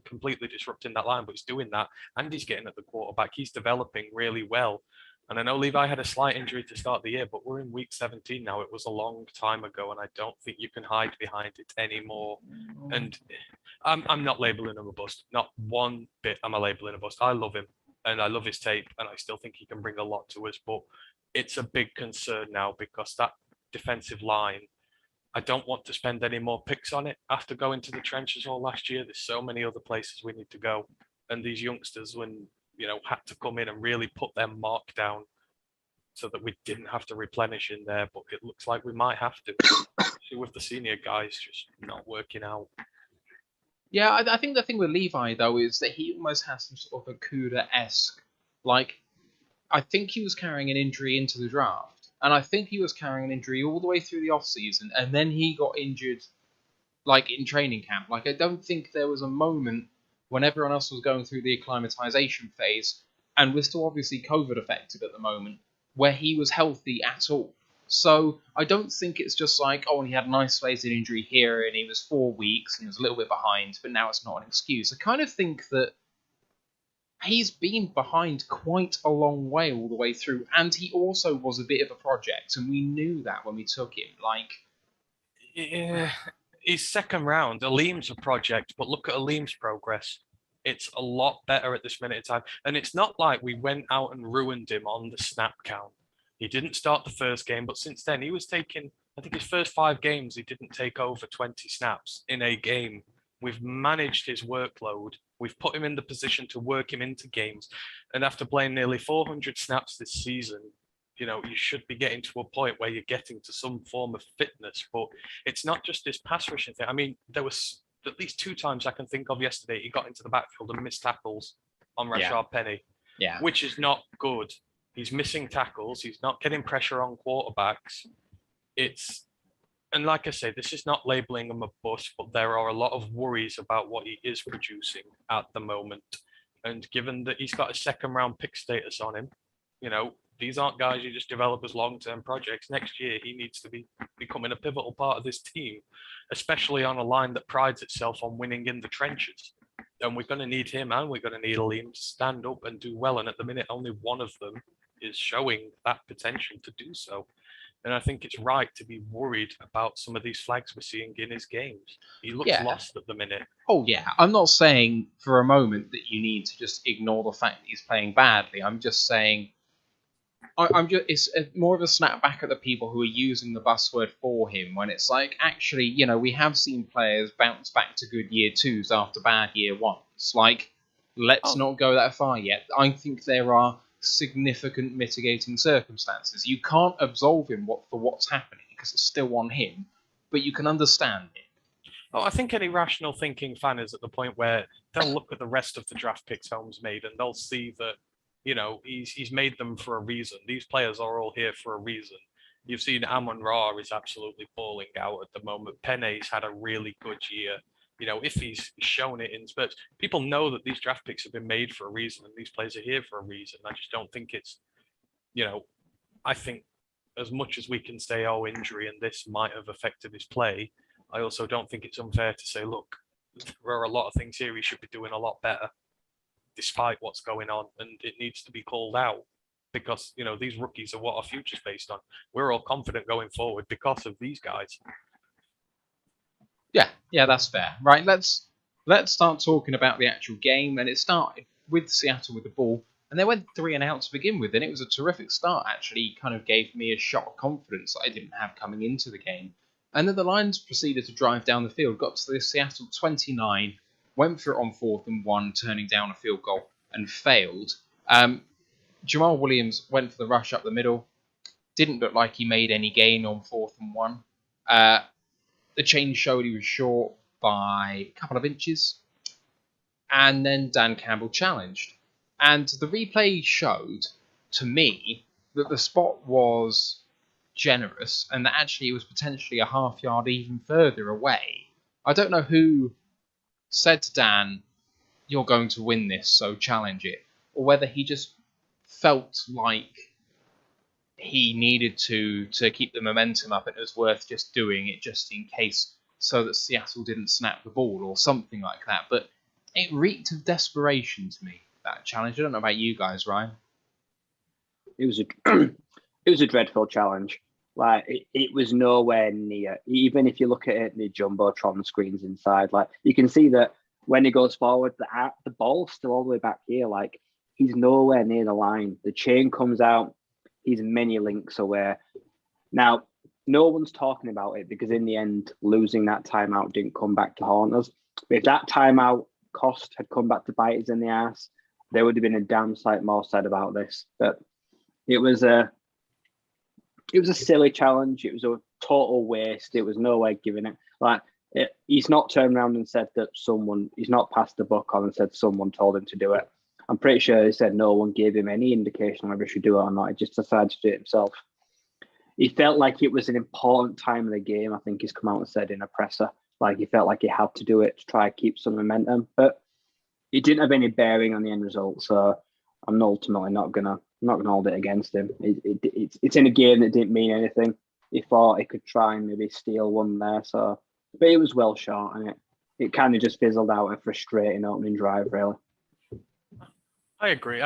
completely disrupting that line, but he's doing that, and he's getting at the quarterback. He's developing really well. And I know Levi had a slight injury to start the year, but we're in week 17 now. It was a long time ago, and I don't think you can hide behind it anymore. And I'm not labeling him a bust. Not one bit am I labeling a bust. I love him, and I love his tape, and I still think he can bring a lot to us. But it's a big concern now because that defensive line, I don't want to spend any more picks on it after going to the trenches all last year. There's so many other places we need to go. And these youngsters, when had to come in and really put their mark down so that we didn't have to replenish in there, but it looks like we might have to with the senior guys just not working out. Yeah, I think the thing with Levi, though, is that he almost has some sort of a Kuda-esque, I think he was carrying an injury into the draft, and I think he was carrying an injury all the way through the off-season, and then he got injured, in training camp. I don't think there was a moment when everyone else was going through the acclimatization phase, and we're still obviously COVID affected at the moment, where he was healthy at all. So I don't think it's just he had an isolated injury here and he was 4 weeks and he was a little bit behind, but now it's not an excuse. I kind of think that he's been behind quite a long way all the way through, and he also was a bit of a project, and we knew that when we took him. Yeah. His second round, Aleem's a project, but look at Aleem's progress. It's a lot better at this minute in time. And it's not like we went out and ruined him on the snap count. He didn't start the first game, but since then he was taking, I think his first 5 games, he didn't take over 20 snaps in a game. We've managed his workload. We've put him in the position to work him into games. And after playing nearly 400 snaps this season, you should be getting to a point where you're getting to some form of fitness, but it's not just this pass rushing thing. I mean, there was at least 2 times I can think of yesterday he got into the backfield and missed tackles on Rashaad Penny, which is not good. He's missing tackles. He's not getting pressure on quarterbacks. And like I say, this is not labeling him a bust, but there are a lot of worries about what he is producing at the moment. And given that he's got a second round pick status on him, These aren't guys you just develop as long-term projects. Next year, he needs to be becoming a pivotal part of this team, especially on a line that prides itself on winning in the trenches. And we're going to need him, and we're going to need Liam to stand up and do well. And at the minute, only one of them is showing that potential to do so. And I think it's right to be worried about some of these flags we're seeing in his games. He looks lost at the minute. Oh, yeah. I'm not saying for a moment that you need to just ignore the fact that he's playing badly. I'm just saying it's more of a snap back at the people who are using the buzzword for him when it's like, actually, you know, we have seen players bounce back to good year twos after bad year ones. Like, let's not go that far yet. I think there are significant mitigating circumstances. You can't absolve him for what's happening because it's still on him, but you can understand it. Oh, I think any rational thinking fan is at the point where they'll look at the rest of the draft picks Holmes made and they'll see that, you know, he's made them for a reason. These players are all here for a reason. You've seen Amon-Ra is absolutely balling out at the moment. Penny's had a really good year. You know, if he's shown it in spurts, people know that these draft picks have been made for a reason and these players are here for a reason. I just don't think it's, you know, I think as much as we can say, oh, injury and this might have affected his play, I also don't think it's unfair to say, look, there are a lot of things here he should be doing a lot better, despite what's going on, and it needs to be called out because, you know, these rookies are what our future's based on. We're all confident going forward because of these guys. Yeah, that's fair. Right, let's start talking about the actual game, and it started with Seattle with the ball, and they went 3 and out to begin with, and it was a terrific start, actually. Kind of gave me a shot of confidence that I didn't have coming into the game. And then the Lions proceeded to drive down the field, got to the Seattle 29, went for it on 4th and 1, turning down a field goal, and failed. Jamal Williams went for the rush up the middle. Didn't look like he made any gain on 4th and 1. The chain showed he was short by a couple of inches. And then Dan Campbell challenged. And the replay showed, to me, that the spot was generous and that actually it was potentially a half yard even further away. I don't know who said to Dan, you're going to win this, so challenge it, or whether he just felt like he needed to keep the momentum up and it was worth just doing it just in case so that Seattle didn't snap the ball or something like that. But it reeked of desperation to me, that challenge. I don't know about you guys, Ryan. It was a dreadful challenge. Like it was nowhere near. Even if you look at it, the jumbotron screens inside, like you can see that when he goes forward, the ball's still all the way back here. Like he's nowhere near the line. The chain comes out. He's many links away. Now, no one's talking about it because in the end, losing that timeout didn't come back to haunt us. But if that timeout cost had come back to bite us in the ass, there would have been a damn sight more said about this. But it was a silly challenge. It was a total waste. It was no way giving it. He's not turned around and said that he's not passed the buck on and said someone told him to do it. I'm pretty sure he said no one gave him any indication whether he should do it or not. He just decided to do it himself. He felt like it was an important time of the game. I think he's come out and said in a presser, like he felt like he had to do it to try to keep some momentum, but it didn't have any bearing on the end result. So I'm ultimately not gonna hold it against him. It's in a game that didn't mean anything. He thought he could try and maybe steal one there. So, but it was well shot, and it kind of just fizzled out a frustrating opening drive, really. I agree.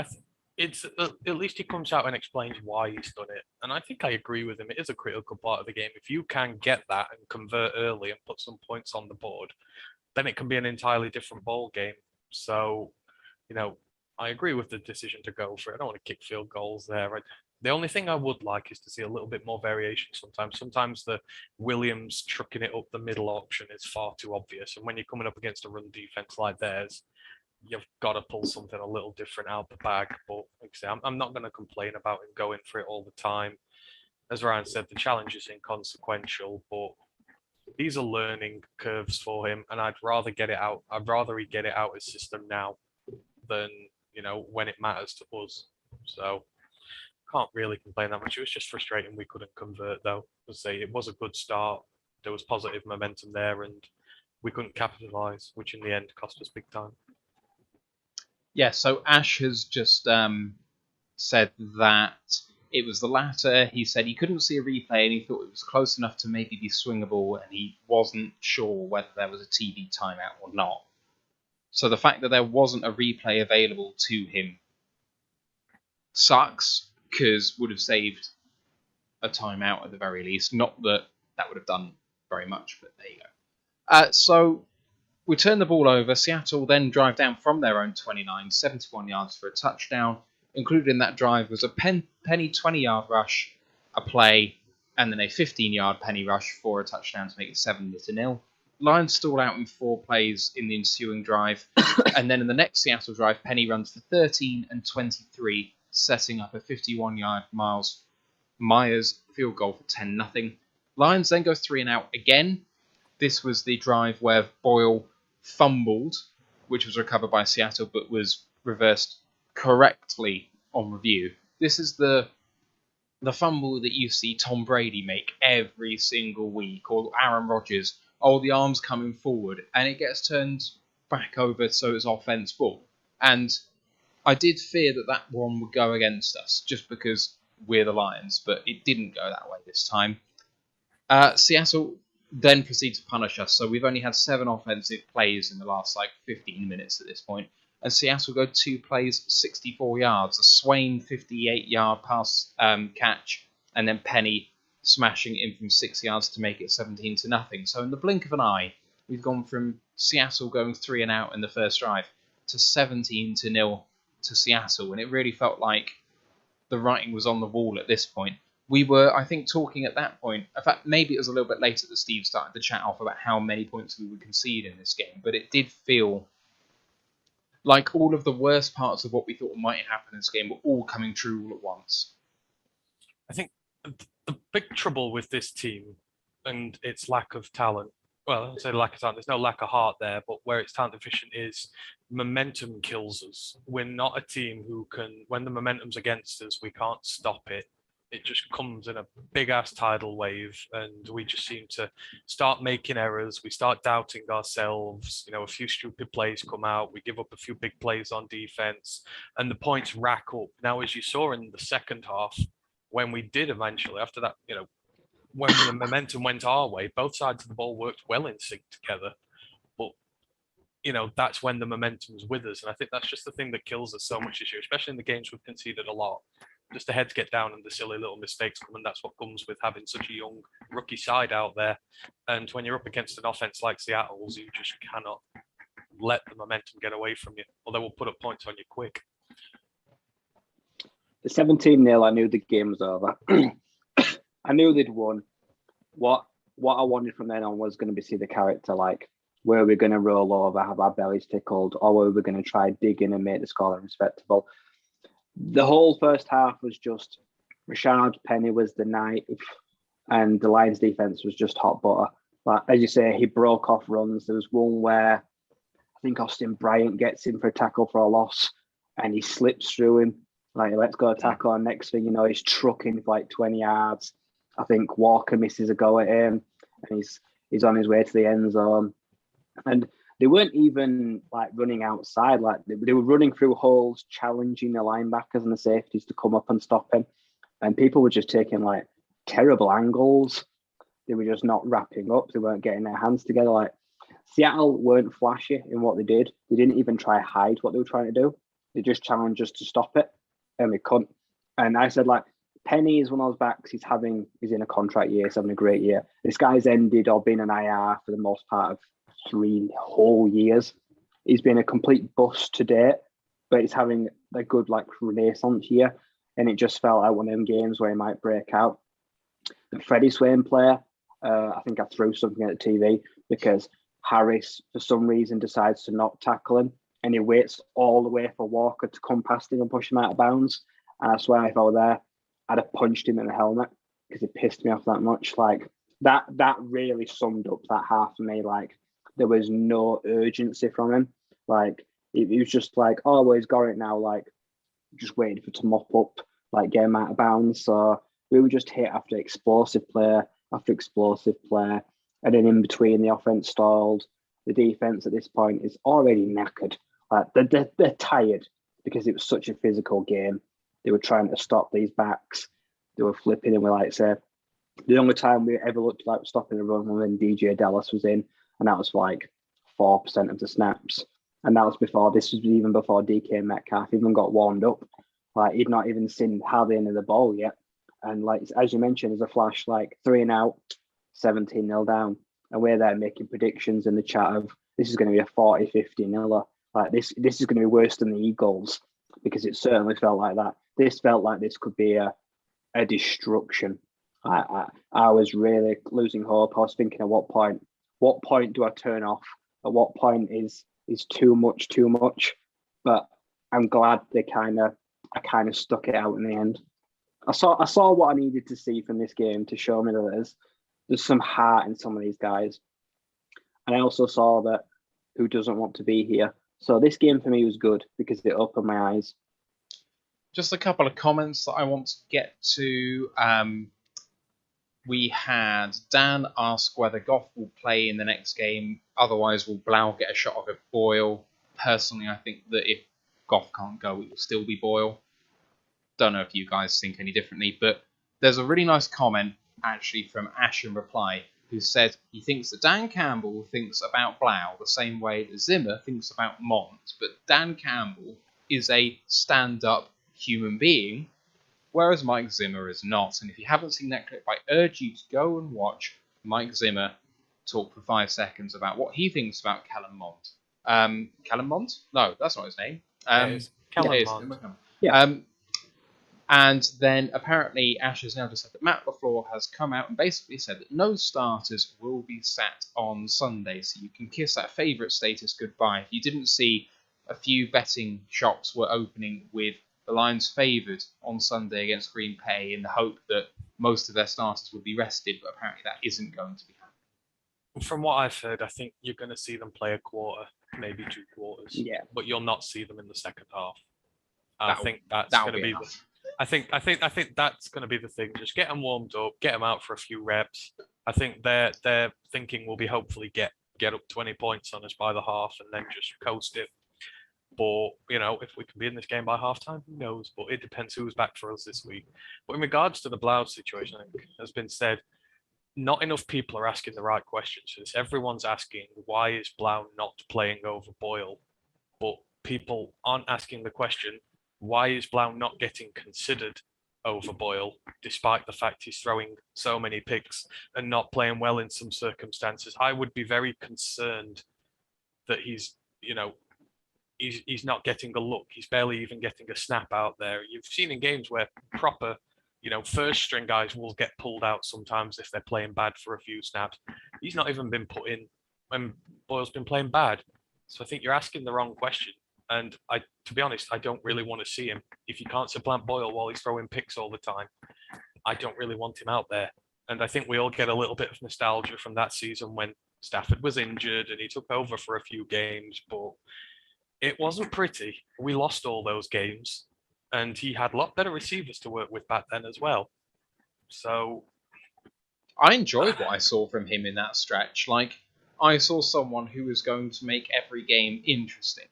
It's at least he comes out and explains why he's done it, and I think I agree with him. It is a critical part of the game. If you can get that and convert early and put some points on the board, then it can be an entirely different ball game. So, you know, I agree with the decision to go for it. I don't want to kick field goals there. The only thing I would like is to see a little bit more variation sometimes. Sometimes the Williams trucking it up the middle option is far too obvious, and when you're coming up against a run defense like theirs, you've got to pull something a little different out the bag. But like I say, I'm not going to complain about him going for it all the time. As Ryan said, the challenge is inconsequential, but these are learning curves for him, and I'd rather he get it out his system now than, you know, when it matters to us. So can't really complain that much. It was just frustrating we couldn't convert, though. As I say, it was a good start. There was positive momentum there, and we couldn't capitalise, which in the end cost us big time. Yeah, so Ash has just said that it was the latter. He said he couldn't see a replay and he thought it was close enough to maybe be swingable, and he wasn't sure whether there was a TV timeout or not. So the fact that there wasn't a replay available to him sucks, because would have saved a timeout at the very least. Not that that would have done very much, but there you go. So we turn the ball over. Seattle then drive down from their own 29, 71 yards for a touchdown. Included in that drive was a Penny 20-yard rush, a play, and then a 15-yard Penny rush for a touchdown to make it 7-0. Lions stalled out in 4 plays in the ensuing drive, and then in the next Seattle drive, Penny runs for 13 and 23, setting up a 51-yard Miles Myers field goal for 10-0. Lions then go 3 and out again. This was the drive where Boyle fumbled, which was recovered by Seattle, but was reversed correctly on review. This is the fumble that you see Tom Brady make every single week, or Aaron Rodgers. Oh, the arm's coming forward, and it gets turned back over, so it's offense ball. And I did fear that one would go against us, just because we're the Lions, but it didn't go that way this time. Seattle then proceeds to punish us, so we've only had 7 offensive plays in the last 15 minutes at this point. And Seattle go 2 plays, 64 yards, a Swain 58-yard pass catch, and then Penny smashing in from 6 yards to make it 17-0. So in the blink of an eye, we've gone from Seattle going 3 and out in the first drive to 17-0 to Seattle, and it really felt like the writing was on the wall at this point. We were, I think, talking at that point. In fact, maybe it was a little bit later that Steve started to chat off about how many points we would concede in this game, but it did feel like all of the worst parts of what we thought might happen in this game were all coming true all at once. I think the big trouble with this team and its lack of talent, well, I say lack of talent, there's no lack of heart there, but where it's talent deficient is momentum kills us. We're not a team who can, when the momentum's against us, we can't stop it. It just comes in a big-ass tidal wave, and we just seem to start making errors. We start doubting ourselves. A few stupid plays come out. We give up a few big plays on defense, and the points rack up. Now, as you saw in the second half, when we did eventually, after that, when the momentum went our way, both sides of the ball worked well in sync together. But, that's when the momentum's with us, and I think that's just the thing that kills us so much this year, especially in the games we've conceded a lot. Just the heads get down and the silly little mistakes come, and that's what comes with having such a young rookie side out there. And when you're up against an offense like Seattle's, you just cannot let the momentum get away from you, or they will put up points on you quick. The 17-0, I knew the game was over. I knew they'd won. What I wanted from then on was going to be see the character, were we going to roll over, have our bellies tickled, or were we going to try dig in and make the score respectable? The whole first half was just Rashaad Penny was the knife, and the Lions defense was just hot butter. But as you say, he broke off runs. There was one where I think Austin Bryant gets him for a tackle for a loss, and he slips through him. Let's go tackle. And next thing you know, he's trucking for 20 yards. I think Walker misses a go at him, and he's on his way to the end zone. And they weren't even running outside. They were running through holes, challenging the linebackers and the safeties to come up and stop him. And people were just taking terrible angles. They were just not wrapping up. They weren't getting their hands together. Seattle weren't flashy in what they did. They didn't even try to hide what they were trying to do. They just challenged us to stop it, and we couldn't. And I said, Penny is one of those backs. He's in a contract year. He's having a great year. This guy's ended or been an IR for the most part of 3 whole years. He's been a complete bust to date, but he's having a good renaissance year, and it just felt like one of them games where he might break out. The Freddie Swain player, I think I threw something at the TV because Harris for some reason decides to not tackle him, and he waits all the way for Walker to come past him and push him out of bounds. And I swear if I were there, I'd have punched him in the helmet because it pissed me off that much. That really summed up that half for me. There was no urgency from him. It was just oh, well, he's got it now. Just waiting for to mop up, get him out of bounds. So we would just hit after explosive player after explosive player. And then in between, the offense stalled. The defense at this point is already knackered. They're tired because it was such a physical game. They were trying to stop these backs. they were flipping, and we like say the only time we ever looked like stopping a run was when DJ Dallas was in, and that was for like 4% of the snaps. And that was before, this was even before DK Metcalf even got warmed up. Like, he'd not even seen hardly any of the ball yet. And like, as you mentioned, as a flash, like 3 and out, 17-0 down. And we're there making predictions in the chat of this is going to be a 40-50-0. Like, this is going to be worse than the Eagles, because it certainly felt like that. This felt like this could be a destruction. I was really losing hope. I was thinking, at what point do I turn off? At what point is too much? But I'm glad I kind of stuck it out in the end. I saw what I needed to see from this game to show me that there's some heart in some of these guys, and I also saw that who doesn't want to be here. So this game for me was good because it opened my eyes. Just a couple of comments that I want to get to. We had Dan ask whether Goff will play in the next game. Otherwise, will Blau get a shot of Boyle? Personally, I think that if Goff can't go, it will still be Boyle. Don't know if you guys think any differently, but there's a really nice comment actually from Ash in reply, who said he thinks that Dan Campbell thinks about Blau the same way that Zimmer thinks about Mont, but Dan Campbell is a stand-up human being, whereas Mike Zimmer is not. And if you haven't seen that clip, I urge you to go and watch Mike Zimmer talk for 5 seconds about what he thinks about Kellen Mond. Kellen Mond? No, that's not his name. Kellen Mond. Yeah. And then apparently Ash has now just said that Matt LaFleur has come out and basically said that no starters will be sat on Sunday, so you can kiss that favourite status goodbye. If you didn't see, a few betting shops were opening with the Lions favoured on Sunday against Green Bay in the hope that most of their starters would be rested, but apparently that isn't going to be happening. From what I've heard, I think you're going to see them play a quarter, maybe 2 quarters. Yeah. But you'll not see them in the second half. I That'll- think that's that'll going to be be. enough. I think that's going to be the thing. Just get them warmed up, get them out for a few reps. I think their thinking will be hopefully get up 20 points on us by the half and then just coast it. But if we can be in this game by halftime, who knows? But it depends who's back for us this week. But in regards to the Blau situation, I think has been said, not enough people are asking the right questions for this. Everyone's asking, why is Blau not playing over Boyle? But people aren't asking the question, why is Blau not getting considered over Boyle, despite the fact he's throwing so many picks and not playing well in some circumstances? I would be very concerned that he's not getting a look. He's barely even getting a snap out there. You've seen in games where proper, first string guys will get pulled out sometimes if they're playing bad for a few snaps. He's not even been put in when Boyle's been playing bad. So I think you're asking the wrong question. And to be honest, I don't really want to see him. If you can't supplant Boyle while he's throwing picks all the time, I don't really want him out there. And I think we all get a little bit of nostalgia from that season when Stafford was injured and he took over for a few games, but it wasn't pretty. We lost all those games, and he had a lot better receivers to work with back then as well. So I enjoyed what I saw from him in that stretch. Like, I saw someone who was going to make every game interesting.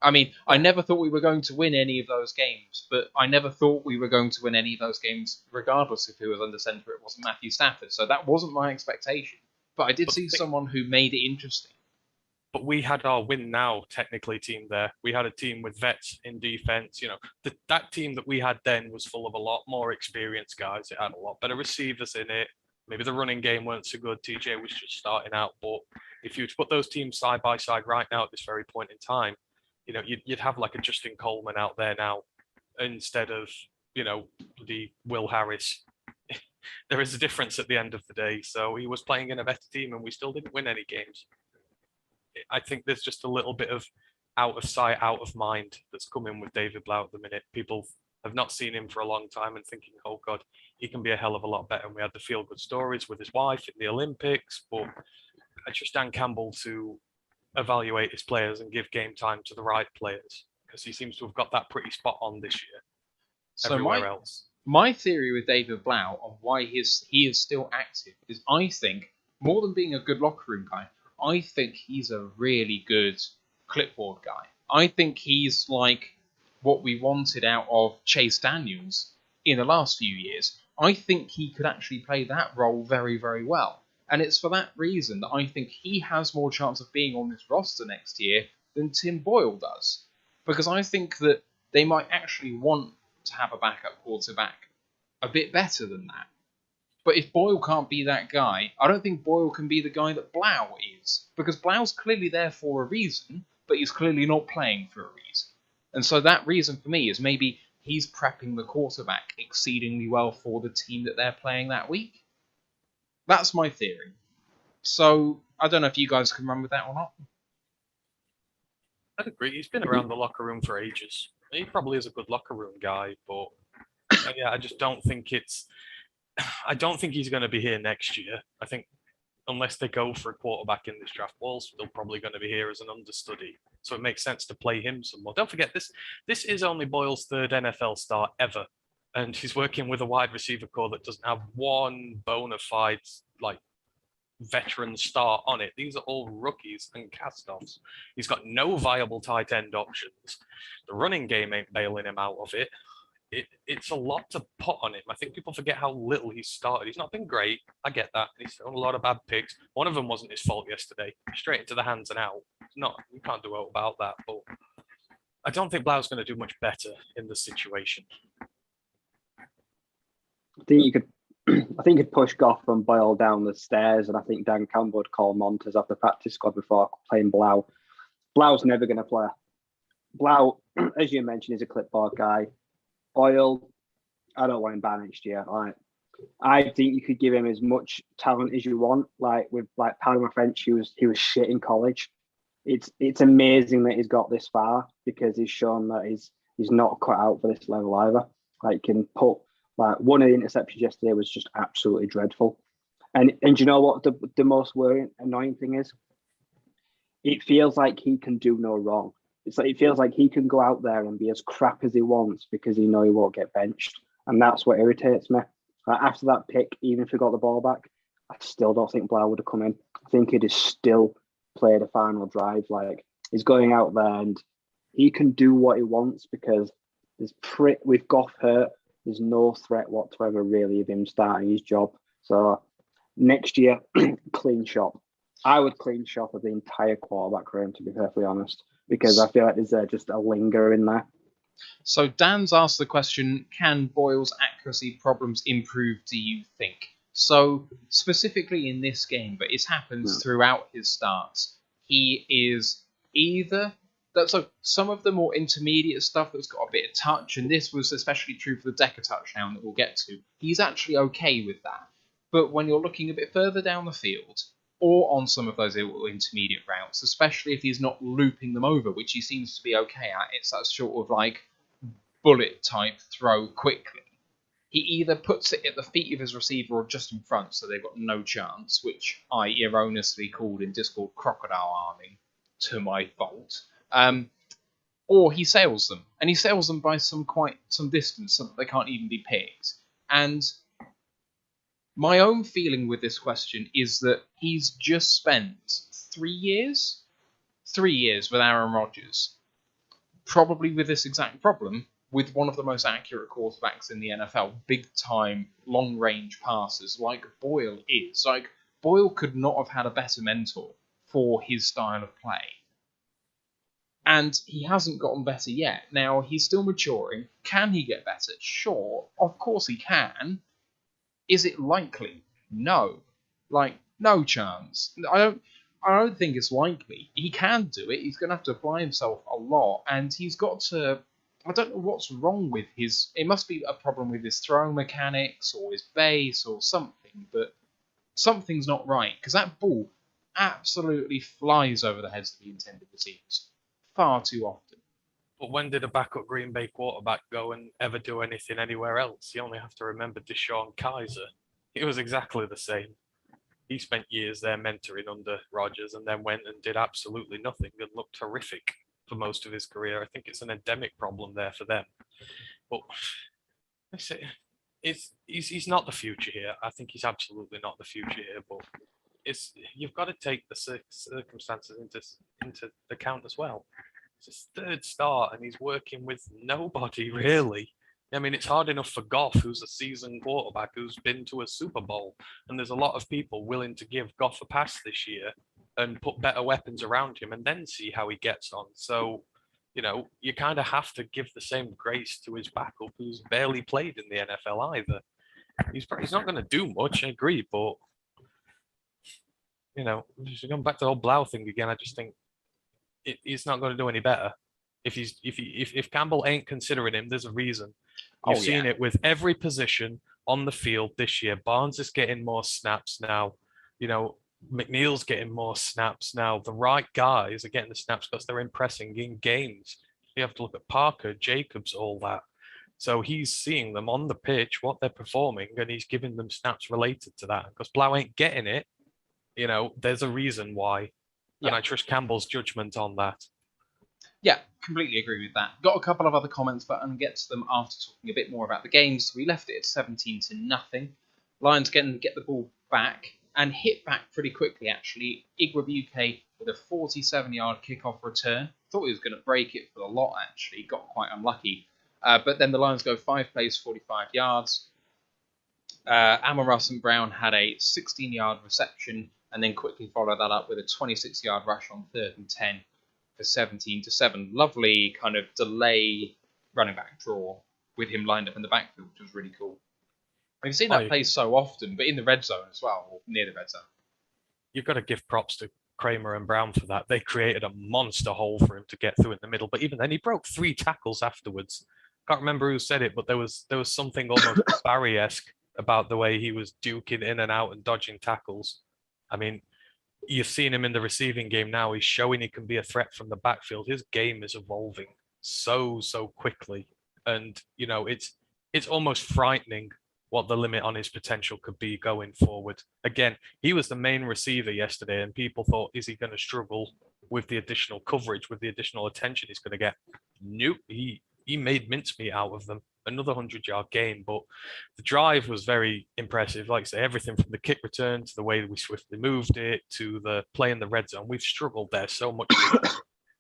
I mean, I never thought we were going to win any of those games, but I never thought we were going to win any of those games regardless of who was under centre. It wasn't Matthew Stafford, so that wasn't my expectation. But I did see someone who made it interesting. But we had our win now technically team there. We had a team with vets in defense. That team that we had then was full of a lot more experienced guys. It had a lot better receivers in it. Maybe the running game weren't so good. TJ was just starting out. But if you were to put those teams side by side right now at this very point in time, you'd have like a Justin Coleman out there now instead of, the Will Harris. There is a difference at the end of the day. So he was playing in a better team and we still didn't win any games. I think there's just a little bit of out of sight, out of mind that's coming with David Blau at the minute. People have not seen him for a long time and thinking, oh God, he can be a hell of a lot better. And we had the feel-good stories with his wife in the Olympics, but I trust Dan Campbell to evaluate his players and give game time to the right players, because he seems to have got that pretty spot on this year. So everywhere else. My theory with David Blau on why he is still active is, I think, more than being a good locker room guy, I think he's a really good clipboard guy. I think he's like what we wanted out of Chase Daniels in the last few years. I think he could actually play that role very, very well. And it's for that reason that I think he has more chance of being on this roster next year than Tim Boyle does. Because I think that they might actually want to have a backup quarterback a bit better than that. But if Boyle can't be that guy, I don't think Boyle can be the guy that Blau is. Because Blau's clearly there for a reason, but he's clearly not playing for a reason. And so that reason for me is maybe he's prepping the quarterback exceedingly well for the team that they're playing that week. That's my theory. So I don't know if you guys can run with that or not. I'd agree. He's been around the locker room for ages. He probably is a good locker room guy, but yeah, I just don't think I don't think he's going to be here next year. I think unless they go for a quarterback in this draft, Ball's still probably going to be here as an understudy. So it makes sense to play him some more. Don't forget, this is only Boyle's third NFL start ever. And he's working with a wide receiver core that doesn't have one bona fide, veteran start on it. These are all rookies and cast-offs. He's got no viable tight end options. The running game ain't bailing him out of it. It's a lot to put on him. I think people forget how little he's started. He's not been great. I get that. He's thrown a lot of bad picks. One of them wasn't his fault yesterday. Straight into the hands and out. You can't do about that. But I don't think Blau's going to do much better in the situation. I think you could push Goff and Boyle down the stairs, and I think Dan Campbell would call Montez off the practice squad before playing Blau. Blau's never going to play. Blau, as you mentioned, is a clipboard guy. Boyle, I don't want him back next year. I think you could give him as much talent as you want. Pardon my French, he was shit in college. It's amazing that he's got this far because he's shown that he's not cut out for this level either. Can put one of the interceptions yesterday was just absolutely dreadful. And you know what the most annoying thing is? It feels like he can do no wrong. It feels like he can go out there and be as crap as he wants because he knows he won't get benched. And that's what irritates me. After that pick, even if he got the ball back, I still don't think Blau would have come in. I think he'd have still played a final drive. He's going out there and he can do what he wants because with Goff hurt, there's no threat whatsoever really of him starting his job. So next year, clean shop. I would clean shop of the entire quarterback room, to be perfectly honest, because I feel like there's just a linger in there. So Dan's asked the question, can Boyle's accuracy problems improve, do you think? So specifically in this game, but it happens throughout his starts, he is either... So some of the more intermediate stuff that's got a bit of touch, and this was especially true for the Decker touchdown that we'll get to, he's actually okay with that. But when you're looking a bit further down the field, or on some of those intermediate routes, especially if he's not looping them over, which he seems to be okay at, it's that sort of bullet type throw quickly. He either puts it at the feet of his receiver or just in front, so they've got no chance, which I erroneously called in Discord crocodile arming, to my fault. Or he sails them, and he sails them by some distance so that they can't even be picked. And my own feeling with this question is that he's just spent 3 years with Aaron Rodgers, probably with this exact problem, with one of the most accurate quarterbacks in the NFL, big-time, long-range passes, like Boyle is. Boyle could not have had a better mentor for his style of play. And he hasn't gotten better yet. Now, he's still maturing. Can he get better? Sure, of course he can. Is it likely? No. No chance. I don't think it's likely. He can do it. He's going to have to apply himself a lot. And he's got to... I don't know what's wrong with his... It must be a problem with his throwing mechanics or his base or something. But something's not right. Because that ball absolutely flies over the heads of the intended receivers. Far too often. But when did a backup Green Bay quarterback go and ever do anything anywhere else? You only have to remember Deshaun Kaiser. It was exactly the same. He spent years there mentoring under Rodgers and then went and did absolutely nothing and looked horrific for most of his career. I think it's an endemic problem there for them. But he's not the future here. I think he's absolutely not the future here. But you've got to take the circumstances into account as well. It's his third start, and he's working with nobody really. I mean, it's hard enough for Goff, who's a seasoned quarterback who's been to a Super Bowl, and there's a lot of people willing to give Goff a pass this year and put better weapons around him and then see how he gets on. So, you kind of have to give the same grace to his backup, who's barely played in the NFL either. He's not going to do much, I agree, but just going back to the whole Blau thing again, I just think he's not going to do any better. If Campbell ain't considering him, there's a reason. You've seen it with every position on the field this year. Barnes is getting more snaps now. McNeil's getting more snaps now. The right guys are getting the snaps because they're impressing in games. You have to look at Parker, Jacobs, all that. So he's seeing them on the pitch, what they're performing, and he's giving them snaps related to that. Because Blau ain't getting it, there's a reason why. And I trust Campbell's judgment on that. Yeah, completely agree with that. Got a couple of other comments, but I'm going to get to them after talking a bit more about the game. So we left it at 17-0. Lions get the ball back and hit back pretty quickly, actually. Igwebuike with a 47-yard kickoff return. Thought he was going to break it for the lot, actually. Got quite unlucky. But then the Lions go 5 plays, 45 yards. Amon-Ra St. had a 16-yard reception and then quickly followed that up with a 26-yard rush on 3rd and 10 for 17-7. Lovely kind of delay running back draw with him lined up in the backfield, which was really cool. We've seen that play so often, but in the red zone as well, or near the red zone. You've got to give props to Kramer and Brown for that. They created a monster hole for him to get through in the middle, but even then he broke 3 tackles afterwards. Can't remember who said it, but there was something almost Barry-esque about the way he was duking in and out and dodging tackles. I mean, you've seen him in the receiving game now. He's showing he can be a threat from the backfield. His game is evolving so quickly. And, it's almost frightening what the limit on his potential could be going forward. Again, he was the main receiver yesterday, and people thought, is he going to struggle with the additional coverage, with the additional attention he's going to get? Nope. He made mincemeat out of them. Another 100-yard game, but the drive was very impressive. Like I say, everything from the kick return to the way we swiftly moved it to the play in the red zone. We've struggled there so much.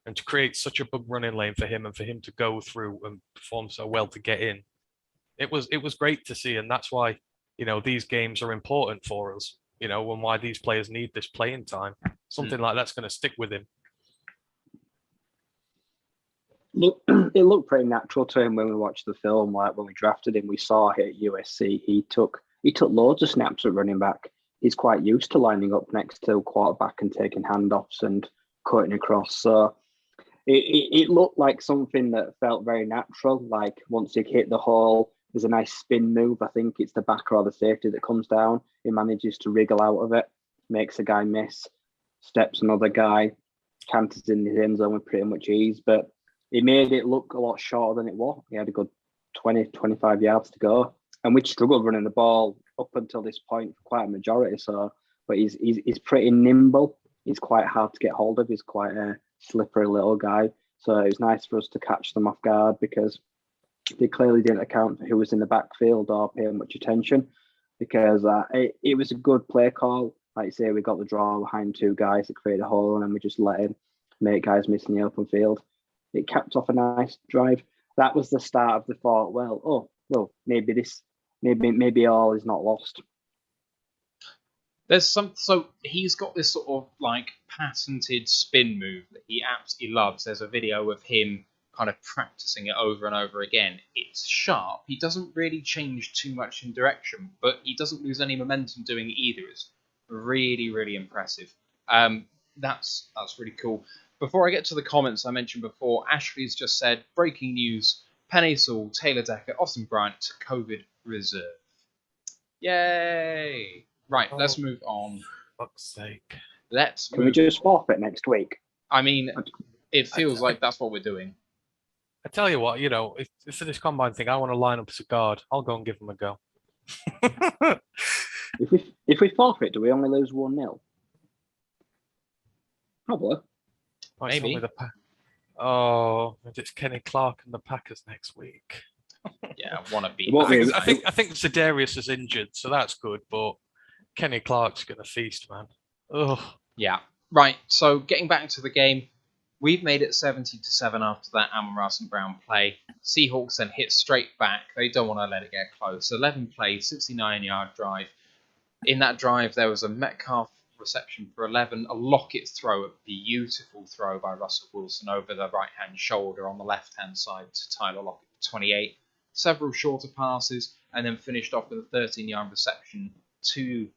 And to create such a big running lane for him and for him to go through and perform so well to get in, it was great to see. And that's why, these games are important for us, and why these players need this playing time. Something like that's going to stick with him. Look, it looked pretty natural to him when we watched the film. Like when we drafted him, we saw it at USC. He took loads of snaps at running back. He's quite used to lining up next to a quarterback and taking handoffs and cutting across. So it looked like something that felt very natural. Like once he hit the hole, there's a nice spin move. I think it's the backer or the safety that comes down. He manages to wriggle out of it, makes a guy miss, steps another guy, canters in his end zone with pretty much ease. But he made it look a lot shorter than it was. He had a good 20, 25 yards to go. And we'd struggled running the ball up until this point for quite a majority. So, but he's pretty nimble. He's quite hard to get hold of. He's quite a slippery little guy. So it was nice for us to catch them off guard because they clearly didn't account for who was in the backfield or pay much attention because it was a good play call. Like you say, we got the draw behind 2 guys to create a hole and then we just let him make guys miss in the open field. It capped off a nice drive. That was the start of the thought. Well, maybe all is not lost. So he's got this sort of like patented spin move that he absolutely loves. There's a video of him kind of practicing it over and over again. It's sharp. He doesn't really change too much in direction, but he doesn't lose any momentum doing it either. It's really, really impressive. That's really cool. Before I get to the comments I mentioned before, Ashley's just said, breaking news, Penny Sewell, Taylor Decker, Austin Bryant to COVID reserve. Yay! Right, let's move on. Fuck's sake. Can we just forfeit next week? I mean, it feels like that's what we're doing. I tell you what, if for this combine thing, I want to line up as a guard, I'll go and give them a go. If we forfeit, do we only lose 1-0? Probably. Maybe. It's Kenny Clark and the Packers next week. Yeah, wanna be. I think Zedarius is injured, so that's good. But Kenny Clark's gonna feast, man. Ugh. Yeah. Right. So getting back to the game, We've made it 70-7 after that Amon-Ra St play. Seahawks then hit straight back. They don't want to let it get close. 11 plays, 69-yard drive. In that drive, there was a Metcalf reception for 11, a Lockett throw, a beautiful throw by Russell Wilson over the right-hand shoulder on the left-hand side to Tyler Lockett for 28. Several shorter passes, and then finished off with a 13-yard reception to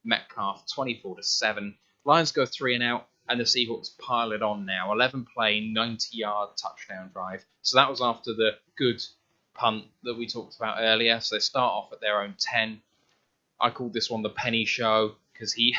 Metcalf, 24-7. Lions go 3 and out, and the Seahawks pile it on now. 11 play, 90-yard touchdown drive. So that was after the good punt that we talked about earlier. So they start off at their own 10. I called this one the Penny Show because he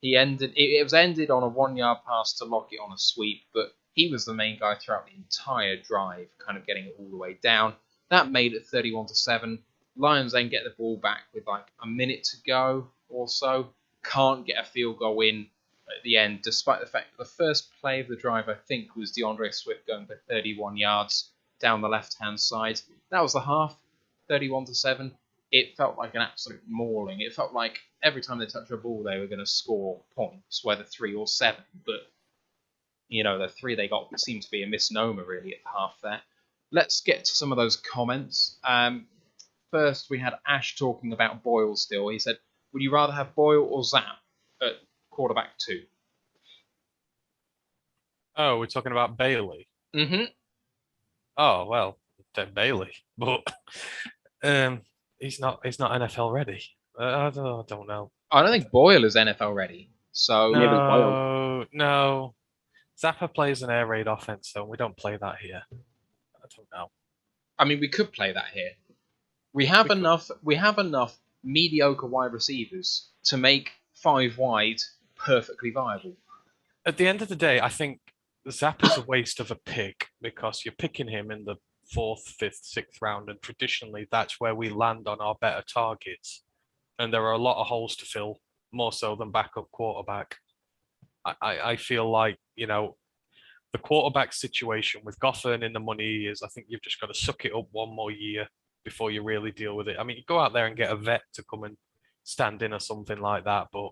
ended. It was ended on a 1-yard pass to Lockett on a sweep, but he was the main guy throughout the entire drive, kind of getting it all the way down. That made it 31-7. Lions then get the ball back with like a minute to go or so. Can't get a field goal in at the end, despite the fact that the first play of the drive, I think, was DeAndre Swift going for 31 yards down the left-hand side. That was the half, 31-7. It felt like an absolute mauling. It felt like every time they touched a ball, they were going to score points, whether 3 or 7. But, the 3 they got seemed to be a misnomer, really, at the half there. Let's get to some of those comments. First, we had Ash talking about Boyle still. He said, would you rather have Boyle or Zapp at quarterback 2? Oh, we're talking about Bailey. Mm-hmm. Oh, well, Bailey. But he's not NFL ready. I don't know. I don't think Boyle is NFL ready. So No. Zappa plays an air raid offense, so we don't play that here. I don't know. I mean, we could play that here. We have enough mediocre wide receivers to make 5 wide perfectly viable. At the end of the day, I think Zappa's a waste of a pick because you're picking him in the 4th, 5th, 6th round, and traditionally that's where we land on our better targets. And there are a lot of holes to fill, more so than backup quarterback. I feel like, the quarterback situation with Goff earning the money is, I think you've just got to suck it up one more year before you really deal with it. I mean, you go out there and get a vet to come and stand in or something like that, but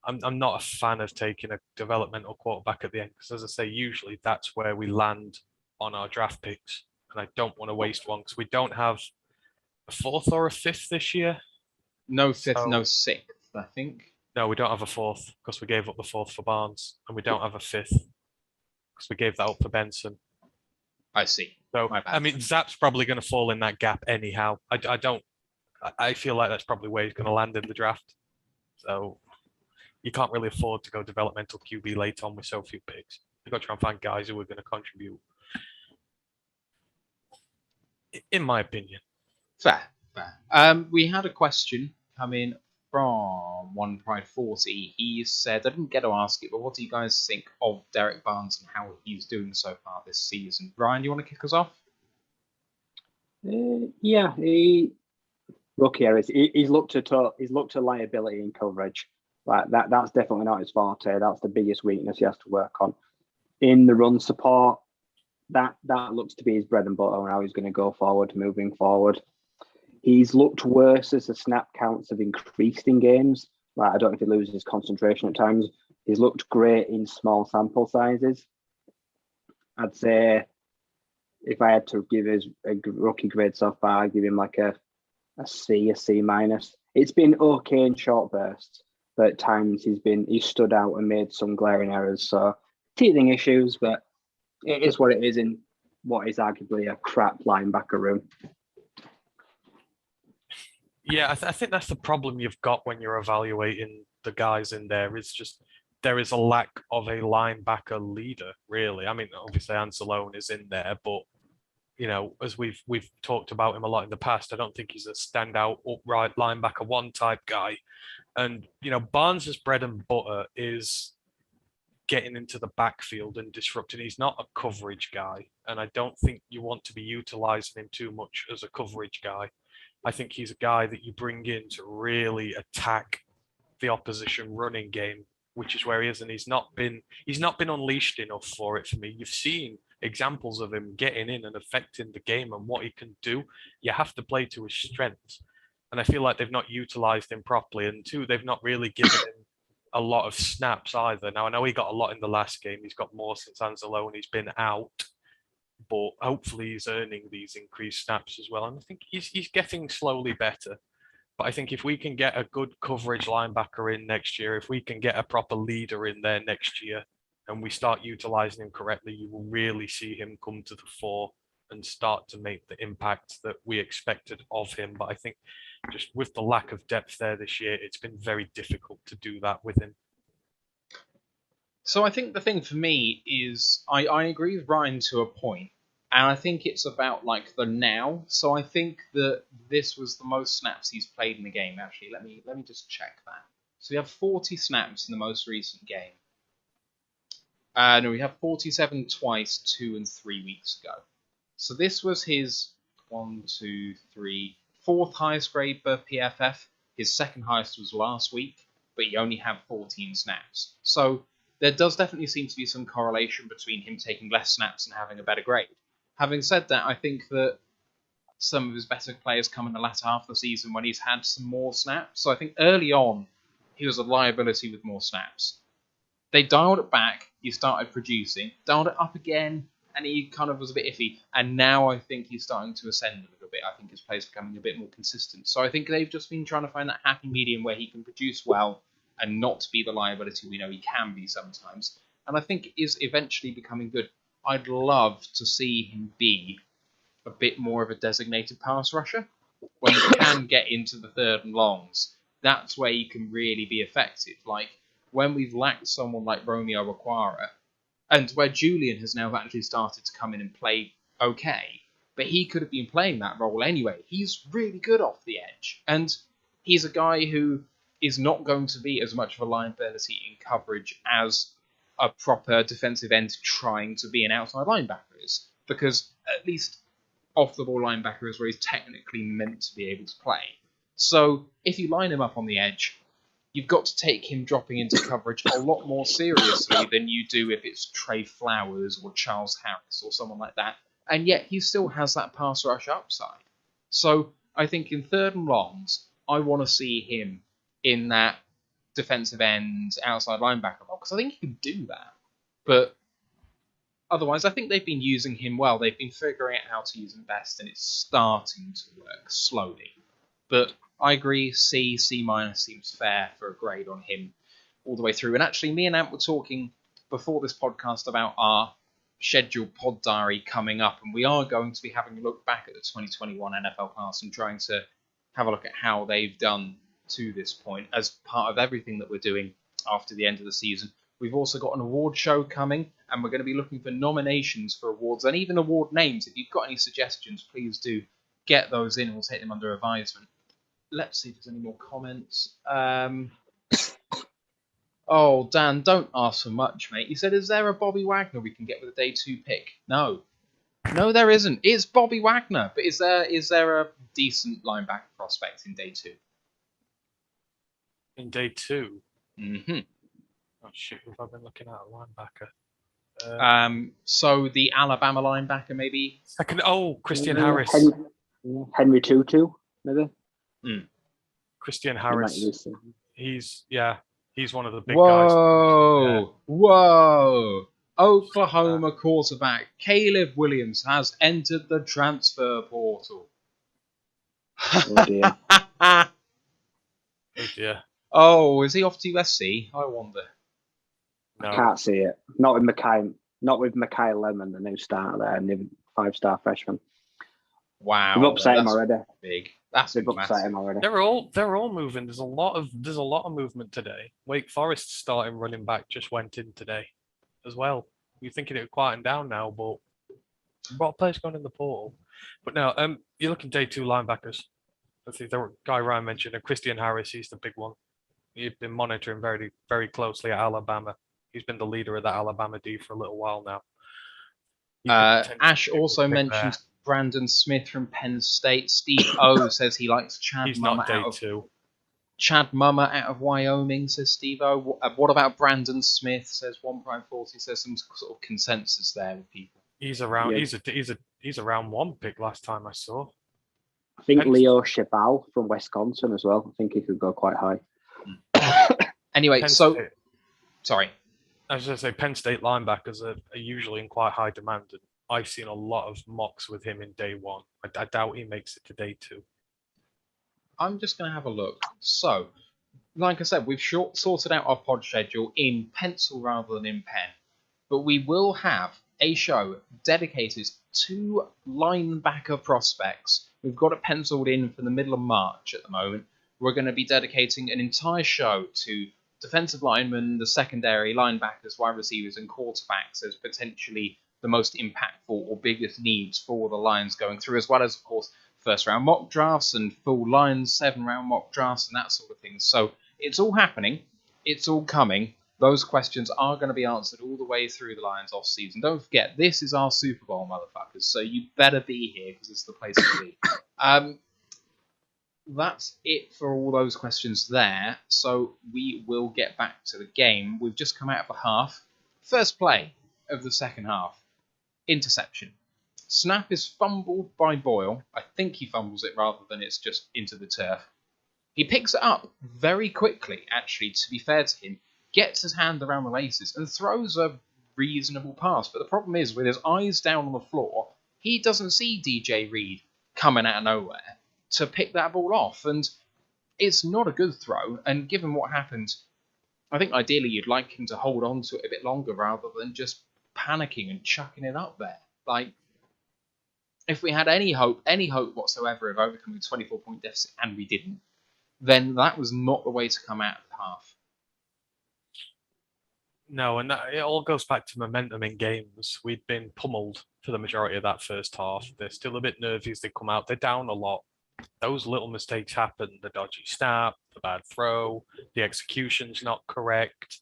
I'm not a fan of taking a developmental quarterback at the end because, as I say, usually that's where we land on our draft picks, and I don't want to waste one because we don't have a 4th or a 5th this year. No 5th, no 6th, I think. No, we don't have a 4th because we gave up the 4th for Barnes, and we don't have a 5th because we gave that up for Benson. I see. So, I mean, Zapp's probably going to fall in that gap anyhow. I feel like that's probably where he's going to land in the draft. So you can't really afford to go developmental QB late on with so few picks. You've got to try and find guys who are going to contribute. In my opinion. Fair. We had a question come in from One Pride 40. He said, I didn't get to ask it, but what do you guys think of Derek Barnes and how he's doing so far this season? Brian, you want to kick us off? Yeah, rookie areas. He's looked at liability in coverage. Like that's definitely not his forte. That's the biggest weakness he has to work on. In the run support, that looks to be his bread and butter and how he's going to go forward, moving forward. He's looked worse as the snap counts have increased in games. Like, I don't know if he loses concentration at times. He's looked great in small sample sizes. I'd say if I had to give his a rookie grade so far, I'd give him like a C minus. It's been okay in short bursts, but at times he's stood out and made some glaring errors. So teething issues, but it is what it is in what is arguably a crap linebacker room. Yeah, I think that's the problem you've got when you're evaluating the guys in there. Is just there is a lack of a linebacker leader, really. I mean, obviously Anzalone is in there, but as we've talked about him a lot in the past, I don't think he's a standout upright linebacker 1 type guy. And Barnes' bread and butter is getting into the backfield and disrupting. He's not a coverage guy, and I don't think you want to be utilizing him too much as a coverage guy. I think he's a guy that you bring in to really attack the opposition running game, which is where he is, and he's not been unleashed enough for it for me. You've seen examples of him getting in and affecting the game and what he can do. You have to play to his strengths, and I feel like they've not utilized him properly. And 2, they've not really given him a lot of snaps either. Now, I know he got a lot in the last game. He's got more since Anzalone's been out, but hopefully he's earning these increased snaps as well. And I think he's getting slowly better. But I think if we can get a good coverage linebacker in next year, if we can get a proper leader in there next year, and we start utilizing him correctly, you will really see him come to the fore and start to make the impact that we expected of him. But I think just with the lack of depth there this year, it's been very difficult to do that with him. So I think the thing for me is I agree with Ryan to a point, and I think it's about like the now. So I think that this was the most snaps he's played in the game. Actually, let me just check that. So we have 40 snaps in the most recent game. No, we have 47 twice, 2 and 3 weeks ago. So this was his 4th highest grade per PFF. His second highest was last week, but he only had 14 snaps. So there does definitely seem to be some correlation between him taking less snaps and having a better grade. Having said that, I think that some of his better players come in the latter half of the season when he's had some more snaps. So I think early on, he was a liability with more snaps. They dialed it back, he started producing, dialed it up again, and he kind of was a bit iffy. And now I think he's starting to ascend a little bit. I think his play is becoming a bit more consistent. So I think they've just been trying to find that happy medium where he can produce well and not be the liability we know he can be sometimes. And I think it is eventually becoming good. I'd love to see him be a bit more of a designated pass rusher. When he can get into the third and longs, that's where he can really be effective. Like, when we've lacked someone like Romeo Okwara, and where Julian has now actually started to come in and play okay, but he could have been playing that role anyway. He's really good off the edge, and he's a guy who is not going to be as much of a liability in coverage as a proper defensive end trying to be an outside linebacker is, because at least off-the-ball linebacker is where he's technically meant to be able to play. So if you line him up on the edge, you've got to take him dropping into coverage a lot more seriously than you do if it's Trey Flowers or Charles Harris or someone like that. And yet he still has that pass rush upside. So I think in third and longs, I want to see him in that defensive end outside linebacker role, because I think he can do that. But otherwise, I think they've been using him well. They've been figuring out how to use him best, and it's starting to work slowly. But I agree, C minus seems fair for a grade on him all the way through. And actually, me and Ant were talking before this podcast about our scheduled pod diary coming up, and we are going to be having a look back at the 2021 NFL class and trying to have a look at how they've done to this point as part of everything that we're doing after the end of the season. We've also got an award show coming, and we're going to be looking for nominations for awards and even award names. If you've got any suggestions, please do get those in. We'll take them under advisement. Let's see if there's any more comments. Oh, Dan, don't ask for much, mate. You said, is there a Bobby Wagner we can get with a day 2 pick? No, there isn't. It's Bobby Wagner, but is there a decent linebacker prospect in day 2? In day 2? Mm-hmm. Oh, shit, have I been looking at a linebacker? So the Alabama linebacker, maybe? Christian Harris. Henry Tutu, maybe? Christian Harris. He's one of the big guys. Yeah. Whoa! Oklahoma quarterback Caleb Williams has entered the transfer portal. Oh dear. Oh dear. Oh, is he off to USC? I wonder. No. I can't see it. Not with Mekhi Lemon, the new starter there, and the 5-star freshman. Wow. They've upset him already. Big. They've upset him already. They're all moving. There's a lot of movement today. Wake Forest starting running back just went in today as well. You're thinking it would quieten down now, but a lot of players going in the portal. But now, you're looking day 2 linebackers. I think the guy Ryan mentioned, Christian Harris, he's the big one. You've been monitoring very, very closely at Alabama. He's been the leader of that Alabama D for a little while now. Ash also mentioned Brandon Smith from Penn State. Steve O says he likes Chad He's Mumma not day 2. Chad Mumma out of Wyoming, says Steve O. What about Brandon Smith, says 1Prime40. Says some sort of consensus there with people. He's around. Yeah. He's a round 1 pick last time I saw. I think Leo Chabal from Wisconsin as well. I think he could go quite high. Anyway, Penn so State, sorry. I was going to say Penn State linebackers are usually in quite high demand, and I've seen a lot of mocks with him in day one. I doubt he makes it to day two. I'm just going to have a look. So, like I said, we've sorted out our pod schedule in pencil rather than in pen. But we will have a show dedicated to linebacker prospects. We've got it penciled in for the middle of March at the moment. We're going to be dedicating an entire show to defensive linemen, the secondary, linebackers, wide receivers, and quarterbacks as potentially the most impactful or biggest needs for the Lions going through, as well as, of course, first round mock drafts and full Lions 7-round mock drafts and that sort of thing. So it's all happening. It's all coming. Those questions are going to be answered all the way through the Lions off season. Don't forget, this is our Super Bowl, motherfuckers. So you better be here because it's the place to be. That's it for all those questions there. So we will get back to the game. We've just come out of the half. First play of the second half. Interception. Snap is fumbled by Boyle. I think he fumbles it rather than it's just into the turf. He picks it up very quickly, actually, to be fair to him. Gets his hand around the laces and throws a reasonable pass. But the problem is, with his eyes down on the floor, he doesn't see DJ Reed coming out of nowhere to pick that ball off. And it's not a good throw. And given what happened, I think ideally you'd like him to hold on to it a bit longer rather than just panicking and chucking it up there. Like, if we had any hope whatsoever of overcoming a 24-point deficit, and we didn't, then that was not the way to come out of the half. No, and it all goes back to momentum in games. We'd been pummeled for the majority of that first half. They're still a bit nervy as they come out. They're down a lot. Those little mistakes happen. The dodgy snap, the bad throw, the execution's not correct.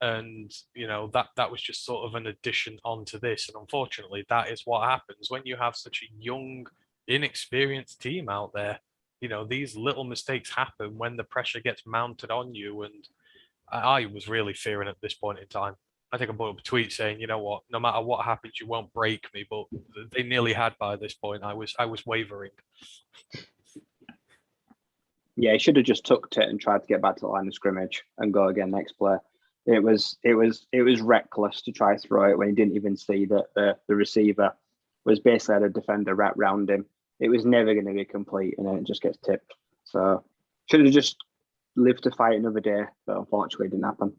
And, that was just sort of an addition onto this. And unfortunately, that is what happens when you have such a young, inexperienced team out there. These little mistakes happen when the pressure gets mounted on you. And I was really fearing at this point in time. I think I put up a tweet saying, you know what, no matter what happens, you won't break me. But they nearly had by this point. I was wavering. Yeah, he should have just tucked it and tried to get back to the line of scrimmage and go again next play. It was reckless to try to throw it when he didn't even see that the receiver was basically had a defender wrapped around him. It was never going to be complete, and then it just gets tipped. So should have just lived to fight another day, but unfortunately it didn't happen.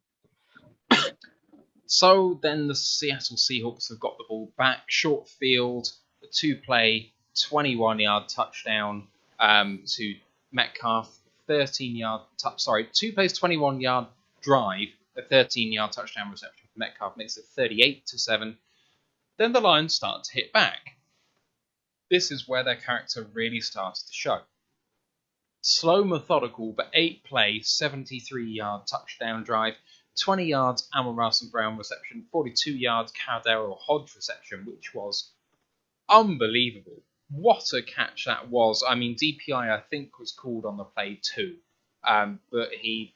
So then the Seattle Seahawks have got the ball back. Short field, a 2-play, 21-yard touchdown to Metcalf. 2 plays, 21-yard drive, a 13-yard touchdown reception for Metcalf makes it 38-7. Then the Lions start to hit back. This is where their character really starts to show. Slow, methodical, but 8-play, 73-yard touchdown drive, 20 yards Amon-Ra St reception, 42 yards KhaDarel Hodge reception, which was unbelievable. What a catch that was. I mean, DPI, I think, was called on the play too. But he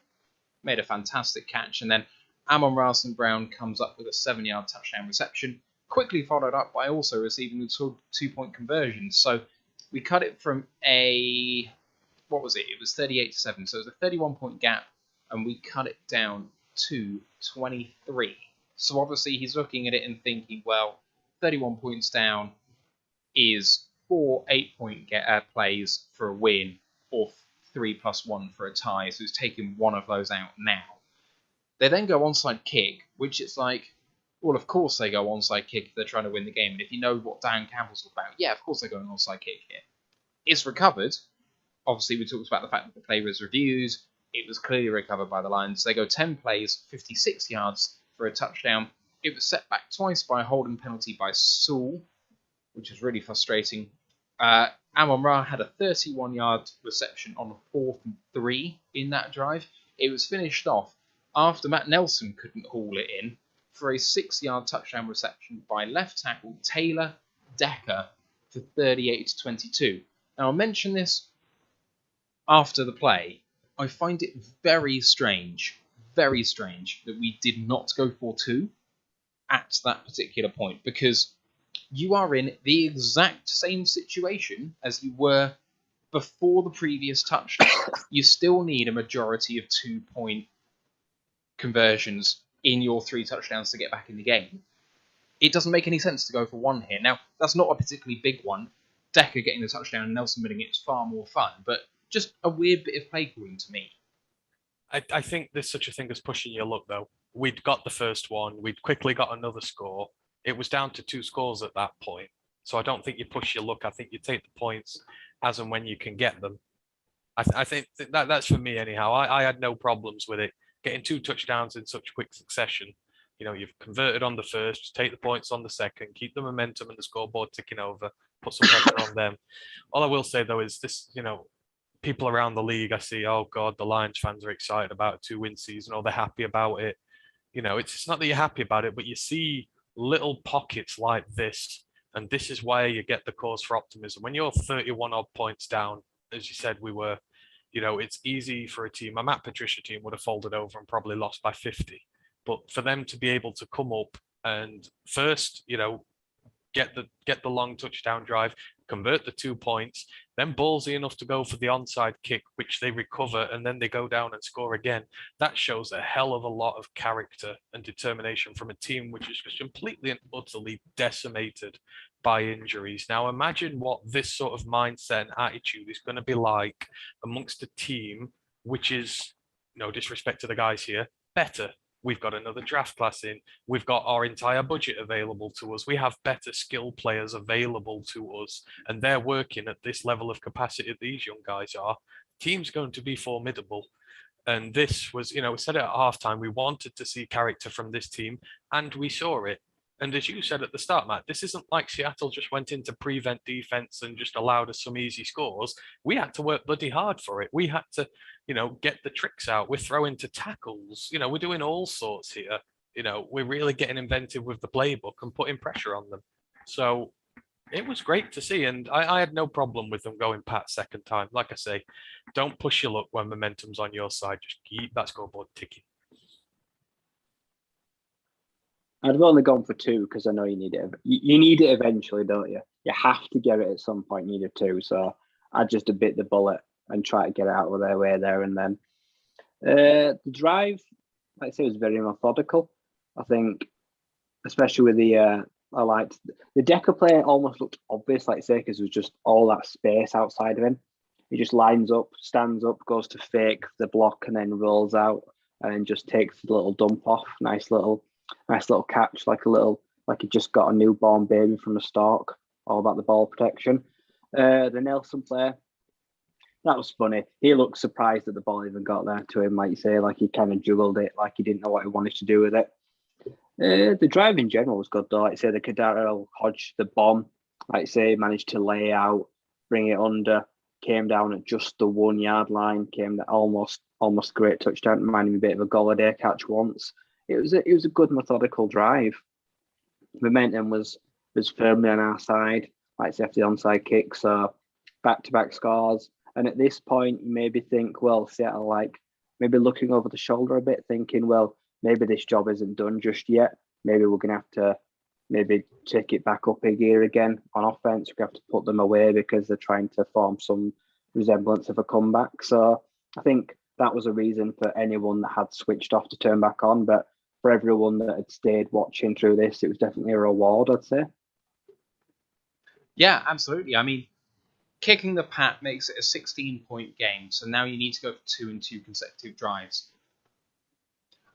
made a fantastic catch. And then Amon-Ra St comes up with a 7-yard touchdown reception, quickly followed up by also receiving the 2-point conversion. So we cut it from it was 38-7. So it was a 31-point gap, and we cut it down to 23. So obviously he's looking at it and thinking, well, 31 points down is 4 8-point plays for a win, or 3+1 for a tie. So he's taking one of those out now. They then go onside kick, which it's like, well, of course they go onside kick if they're trying to win the game. And if you know what Dan Campbell's all about, yeah, of course they're going onside kick here. It's recovered. Obviously, we talked about the fact that the play was reviewed. It was clearly recovered by the Lions. They go 10 plays, 56 yards for a touchdown. It was set back twice by a holding penalty by Sewell, which is really frustrating. Amon-Ra had a 31-yard reception on a 4th and 3 in that drive. It was finished off after Matt Nelson couldn't haul it in for a 6-yard touchdown reception by left tackle Taylor Decker for 38-22. Now, I'll mention this after the play. I find it very strange that we did not go for 2 at that particular point, because you are in the exact same situation as you were before the previous touchdown. You still need a majority of 2-point conversions in your 3 touchdowns to get back in the game. It doesn't make any sense to go for 1 here. Now, that's not a particularly big one. Decker getting the touchdown and Nelson winning it is far more fun, but just a weird bit of play calling to me. I think there's such a thing as pushing your luck, though. We'd got the first one. We'd quickly got another score. It was down to 2 scores at that point. So I don't think you push your luck. I think you take the points as and when you can get them. I think that's for me anyhow. I had no problems with it. Getting 2 touchdowns in such quick succession. You know, you've converted on the first, just take the points on the second, keep the momentum and the scoreboard ticking over, put some pressure on them. All I will say, though, is this, you know, people around the league, I see, oh God, the Lions fans are excited about a 2-win season, or they're happy about it. You know, it's not that you're happy about it, but you see little pockets like this, and this is why you get the cause for optimism. When you're 31 odd points down, as you said, we were, you know, it's easy for a team. My Matt Patricia team would have folded over and probably lost by 50. But for them to be able to come up and first, you know, get the long touchdown drive, convert the 2 points, then ballsy enough to go for the onside kick, which they recover, and then they go down and score again. That shows a hell of a lot of character and determination from a team which is just completely and utterly decimated by injuries. Now imagine what this sort of mindset and attitude is going to be like amongst a team which is, no disrespect to the guys here, better. We've got another draft class in. We've got our entire budget available to us. We have better skill players available to us, and they're working at this level of capacity that these young guys are. Team's going to be formidable. And this was, you know, we said it at halftime, we wanted to see character from this team, and we saw it. And as you said at the start, Matt, this isn't like Seattle just went into prevent defense and just allowed us some easy scores. We had to work bloody hard for it. We had to, you know, get the tricks out. We're throwing to tackles. You know, we're doing all sorts here. You know, we're really getting inventive with the playbook and putting pressure on them. So it was great to see. And I had no problem with them going pat second time. Like I say, don't push your luck when momentum's on your side. Just keep that scoreboard ticking. I'd have only gone for 2 because I know you need it. You need it eventually, don't you? You have to get it at some point. You need a 2. So I just bit the bullet and try to get it out of their way there and then. The drive, like I say, was very methodical. I think, especially with the, I liked the Decker play. Almost looked obvious, like I say, because it was just all that space outside of him. He just lines up, stands up, goes to fake the block, and then rolls out and then just takes the little dump off. Nice little catch, like he just got a newborn baby from the stalk. All about the ball protection. The Nelson play, that was funny. He looked surprised that the ball even got there to him, like you say, like he kind of juggled it, like he didn't know what he wanted to do with it. The drive in general was good though. Like I say, the KhaDarel Hodge, the bomb, like I say, managed to lay out, bring it under, came down at just the 1 yard line, came to almost great touchdown, reminded me a bit of a Golladay catch once. It was a good methodical drive. Momentum was firmly on our side, like I say, after the onside kick, so back-to-back scores. And at this point, you maybe think, well, Seattle, like maybe looking over the shoulder a bit, thinking, well, maybe this job isn't done just yet. Maybe we're going to have to maybe take it back up a gear again on offense. We're going to have to put them away because they're trying to form some resemblance of a comeback. So I think that was a reason for anyone that had switched off to turn back on. But for everyone that had stayed watching through this, it was definitely a reward, I'd say. Yeah, absolutely. I mean, kicking the pat makes it a 16-point game, so now you need to go for 2 and 2 consecutive drives.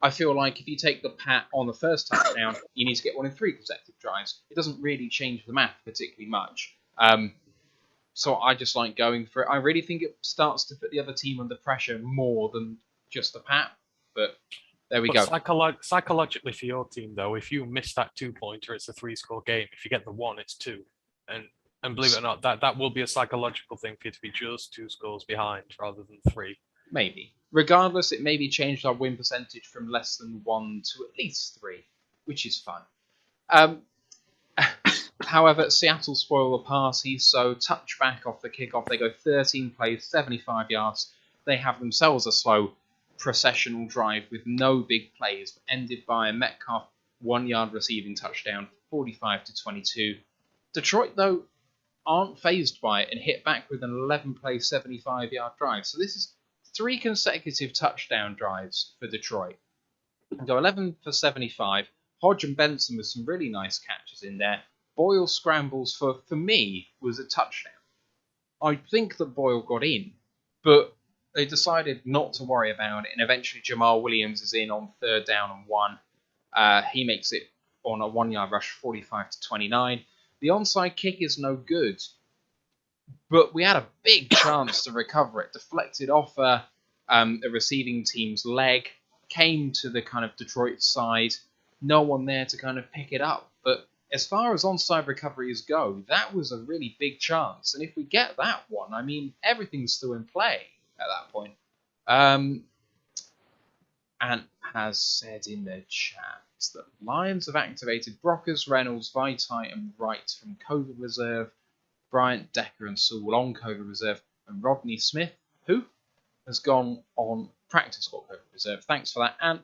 I feel like if you take the pat on the first touchdown, you need to get 1 in 3 consecutive drives. It doesn't really change the math particularly much. So I just like going for it. I really think it starts to put the other team under pressure more than just the pat, but there we go. Psychologically for your team, though, if you miss that 2-pointer, it's a 3-score game. If you get the 1, it's 2. And believe it or not, that will be a psychological thing for you to be just 2 scores behind rather than 3. Maybe. Regardless, it maybe changed our win percentage from less than 1 to at least 3, which is fun. However, Seattle spoil the party, so touchback off the kickoff. They go 13 plays, 75 yards. They have themselves a slow processional drive with no big plays, but ended by a Metcalf 1-yard receiving touchdown, 45-22. Detroit, though, aren't fazed by it and hit back with an 11-play, 75-yard drive. So this is 3 consecutive touchdown drives for Detroit. Go 11 for 75. Hodge and Benson with some really nice catches in there. Boyle scrambles for me, was a touchdown. I think that Boyle got in, but they decided not to worry about it, and eventually Jamal Williams is in on 3rd down and 1. He makes it on a 1-yard rush, 45-29. The onside kick is no good, but we had a big chance to recover it. Deflected off a receiving team's leg, came to the kind of Detroit side. No one there to kind of pick it up. But as far as onside recoveries go, that was a really big chance. And if we get that one, I mean, everything's still in play at that point. Ant has said in the chat that Lions have activated Brockers, Reynolds, Vitae, and Wright from COVID reserve, Bryant, Decker, and Sewell on COVID reserve, and Rodney Smith, who has gone on practice squad COVID reserve. Thanks for that, Ant.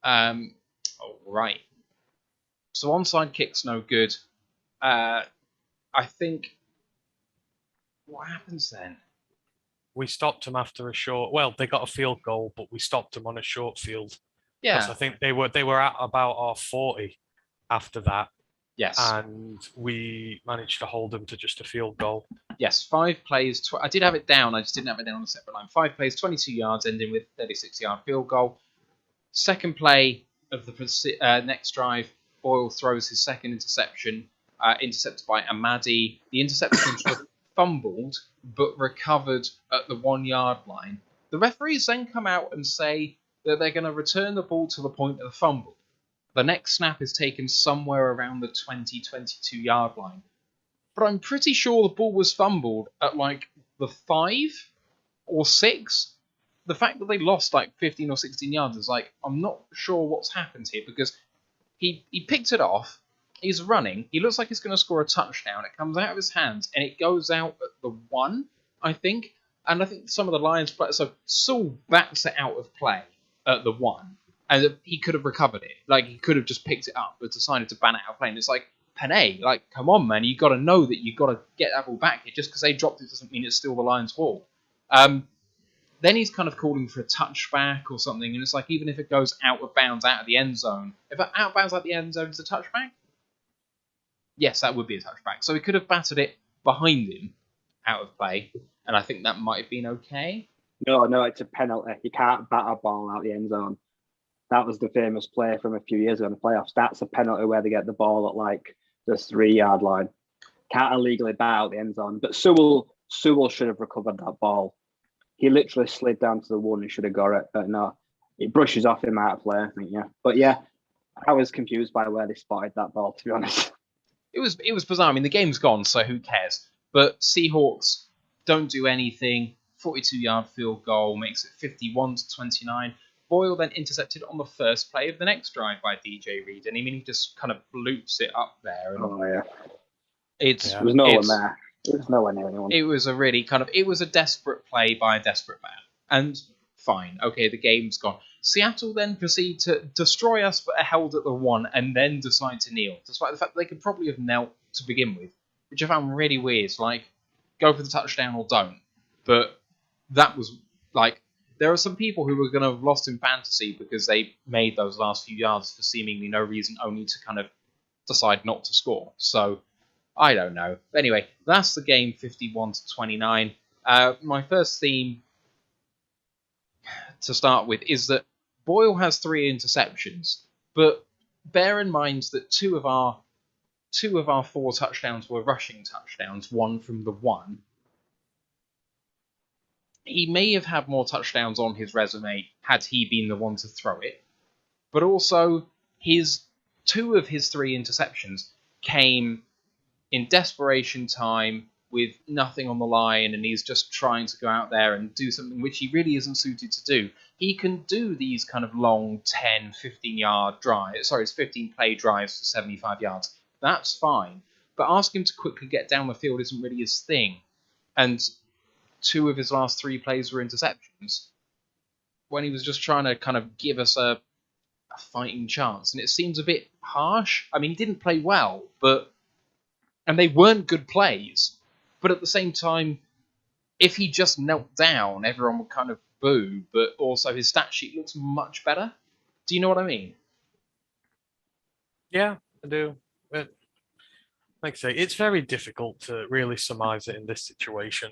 All right. So onside kick's no good. I think. What happens then? We stopped them after a short. Well, they got a field goal, but we stopped them on a short field. Yeah. Because I think they were at about our 40 after that. Yes. And we managed to hold them to just a field goal. Yes, 5 plays. I did have it down. I just didn't have it down on a separate line. 5 plays, 22 yards, ending with 36-yard field goal. Second play of the next drive, Boyle throws his second interception, intercepted by Amadi. The interception was fumbled, but recovered at the 1-yard line. The referees then come out and say that they're going to return the ball to the point of the fumble. The next snap is taken somewhere around the 22 line. But I'm pretty sure the ball was fumbled at like the 5 or 6. The fact that they lost like 15 or 16 yards is like, I'm not sure what's happened here, because he picked it off, he's running, he looks like he's going to score a touchdown, it comes out of his hands, and it goes out at the 1, I think. And I think some of the Lions players, so Sewell bats it out of play at the 1. And he could have recovered it. Like, he could have just picked it up, but decided to ban it out of play. And it's like, Penny, like, come on, man. You've got to know that you've got to get that ball back here. Just because they dropped it doesn't mean it's still the Lions' ball. Then he's kind of calling for a touchback or something. And it's like, even if it goes out of bounds out of the end zone, if it out of bounds out of the end zone is a touchback? Yes, that would be a touchback. So he could have battered it behind him out of play. And I think that might have been okay. No, it's a penalty. You can't bat a ball out the end zone. That was the famous play from a few years ago in the playoffs. That's a penalty where they get the ball at like the 3-yard line. Can't illegally bat out the end zone. But Sewell should have recovered that ball. He literally slid down to the 1 and should have got it. But no, it brushes off him out of play, I think, yeah. But yeah, I was confused by where they spotted that ball, to be honest. It was bizarre. I mean, the game's gone, so who cares? But Seahawks don't do anything. 42-yard field goal makes it 51-29. Boyle then intercepted on the first play of the next drive by DJ Reed, and I mean, he just kind of loops it up there. And yeah. There was no one there. It was nowhere near anyone. It was a really it was a desperate play by a desperate man. And fine, okay, the game's gone. Seattle then proceed to destroy us, but are held at the 1, and then decide to kneel, despite the fact that they could probably have knelt to begin with, which I found really weird. Like, go for the touchdown or don't. But that was like, there are some people who were going to have lost in fantasy because they made those last few yards for seemingly no reason, only to kind of decide not to score. So, I don't know. But anyway, that's the game, 51-29. My first theme to start with is that Boyle has 3 interceptions, but bear in mind that two of our 4 touchdowns were rushing touchdowns, 1 from the 1. He may have had more touchdowns on his resume had he been the one to throw it, but also 2 of his 3 interceptions came in desperation time with nothing on the line, and he's just trying to go out there and do something which he really isn't suited to do. He can do these kind of long 10, 15-yard drives. Sorry, it's 15-play drives for 75 yards. That's fine. But ask him to quickly get down the field isn't really his thing. And 2 of his last 3 plays were interceptions when he was just trying to kind of give us a fighting chance. And it seems a bit harsh. I mean, he didn't play well, and they weren't good plays. But at the same time, if he just knelt down, everyone would kind of boo, but also his stat sheet looks much better. Do you know what I mean? Yeah, I do. But like I say, it's very difficult to really surmise it in this situation.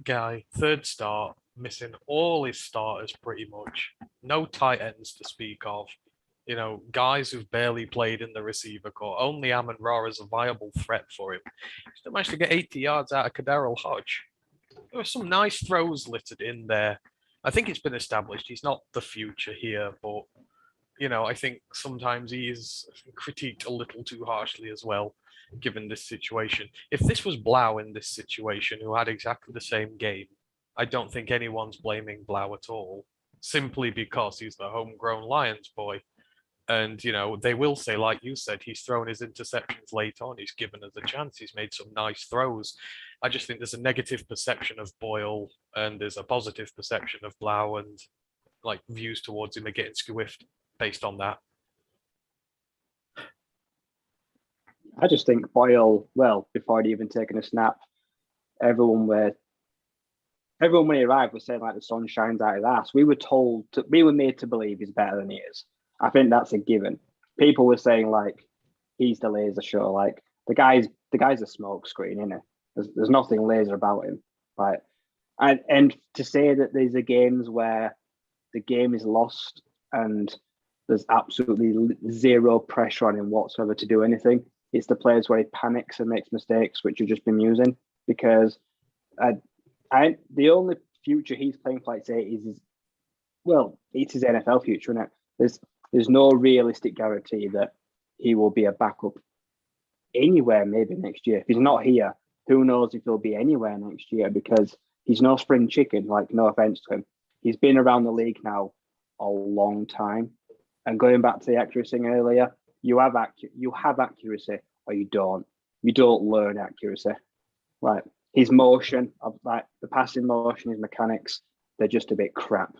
Guy, third start, missing all his starters pretty much. No tight ends to speak of. You know, guys who've barely played in the receiver corps. Only Amon-Ra is a viable threat for him. He still managed to get 80 yards out of KhaDarel Hodge. There were some nice throws littered in there. I think it's been established he's not the future here, but you know, I think sometimes he is critiqued a little too harshly as well, given this situation. If this was Blau in this situation, who had exactly the same game, I don't think anyone's blaming Blau at all, simply because he's the homegrown Lions boy. And, you know, they will say, like you said, he's thrown his interceptions late on. He's given us a chance. He's made some nice throws. I just think there's a negative perception of Boyle and there's a positive perception of Blau, and like views towards him are getting squiffed based on that. I just think Boyle, well, before he'd even taken a snap, everyone when he arrived was saying like the sun shines out his ass. We were made to believe he's better than he is. I think that's a given. People were saying like he's the laser show. Like the guy's a smoke screen, isn't it? There's nothing laser about him. Like and to say that these are games where the game is lost and there's absolutely zero pressure on him whatsoever to do anything. It's the players where he panics and makes mistakes, which you've just been using. Because the only future he's playing for, like say, is it's his NFL future, isn't it? There's no realistic guarantee that he will be a backup anywhere maybe next year. If he's not here, who knows if he'll be anywhere next year, because he's no spring chicken, like no offense to him. He's been around the league now a long time. And going back to the accuracy earlier, you have accuracy or you don't. You don't learn accuracy. Like his motion, like the passing motion, his mechanics, they're just a bit crap.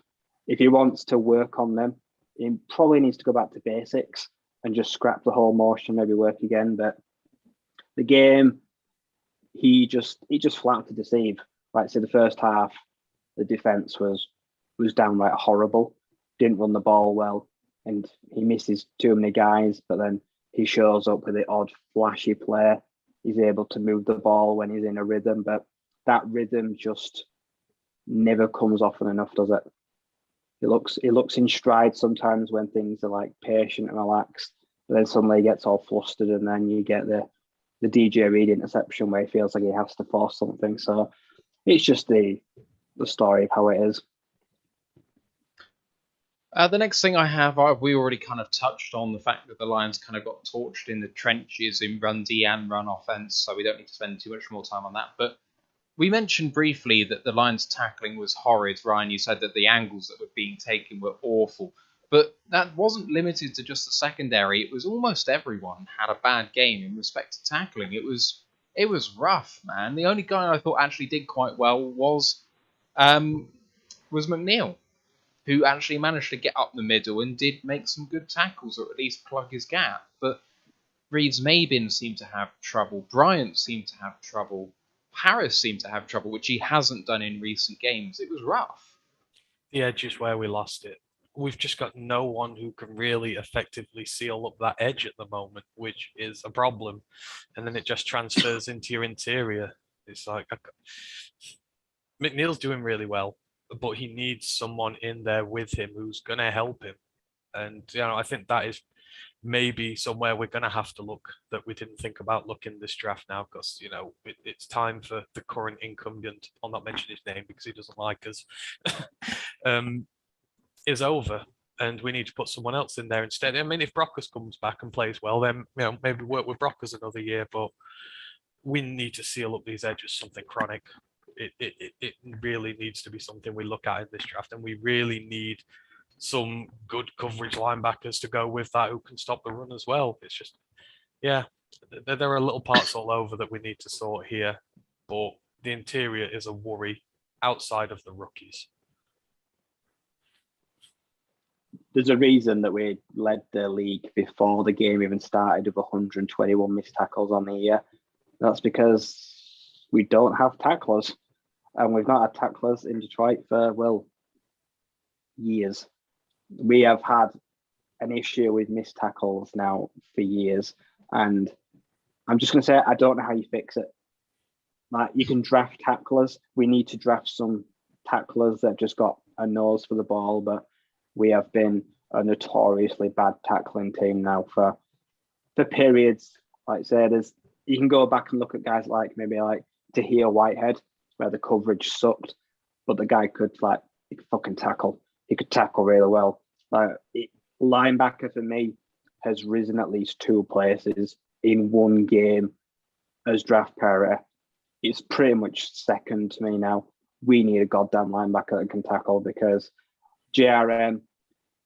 If he wants to work on them, he probably needs to go back to basics and just scrap the whole motion, maybe work again. But the game, he just flat out to deceive. Like say the first half, the defense was downright horrible. Didn't run the ball well, and he misses too many guys. But then he shows up with the odd flashy play. He's able to move the ball when he's in a rhythm, but that rhythm just never comes often enough, does it? It looks in stride sometimes when things are like patient and relaxed, but then suddenly he gets all flustered, and then you get the DJ Reed interception where he feels like he has to force something. So it's just the story of how it is. The next thing I have, we already kind of touched on the fact that the Lions kind of got torched in the trenches in run D and run offense, so we don't need to spend too much more time on that. But we mentioned briefly that the Lions' tackling was horrid. Ryan, you said that the angles that were being taken were awful. But that wasn't limited to just the secondary. It was almost everyone had a bad game in respect to tackling. It was rough, man. The only guy I thought actually did quite well was McNeil, who actually managed to get up the middle and did make some good tackles, or at least plug his gap. But Reeves-Mabin seemed to have trouble. Bryant seemed to have trouble. Harris seemed to have trouble, which he hasn't done in recent games. It was rough. The edge is where we lost it. We've just got no one who can really effectively seal up that edge at the moment, which is a problem. And then it just transfers into your interior. It's like McNeil's doing really well, but he needs someone in there with him who's going to help him. And, you know, I think that is maybe somewhere we're going to have to look that we didn't think about looking this draft now, because, you know, it's time for the current incumbent, I'll not mention his name because he doesn't like us, is over. And we need to put someone else in there instead. I mean, if Brockers comes back and plays well, then, you know, maybe work with Brockers another year, but we need to seal up these edges, something chronic. It really needs to be something we look at in this draft, and we really need some good coverage linebackers to go with that who can stop the run as well. It's just, yeah, there are little parts all over that we need to sort here, but the interior is a worry outside of the rookies. There's a reason that we led the league before the game even started with 121 missed tackles on the year. That's because we don't have tacklers, and we've not had tacklers in Detroit for, well, years. We have had an issue with missed tackles now for years, and I'm just going to say I don't know how you fix it. Like, you can draft tacklers. We need to draft some tacklers that just got a nose for the ball, but we have been a notoriously bad tackling team now for periods. Like I said, you can go back and look at guys like maybe like Tahir Whitehead, where the coverage sucked, but the guy could fucking tackle. He could tackle really well. Linebacker for me has risen at least 2 places in one game as draft priority. It's pretty much second to me now. We need a goddamn linebacker that can tackle, because JRM,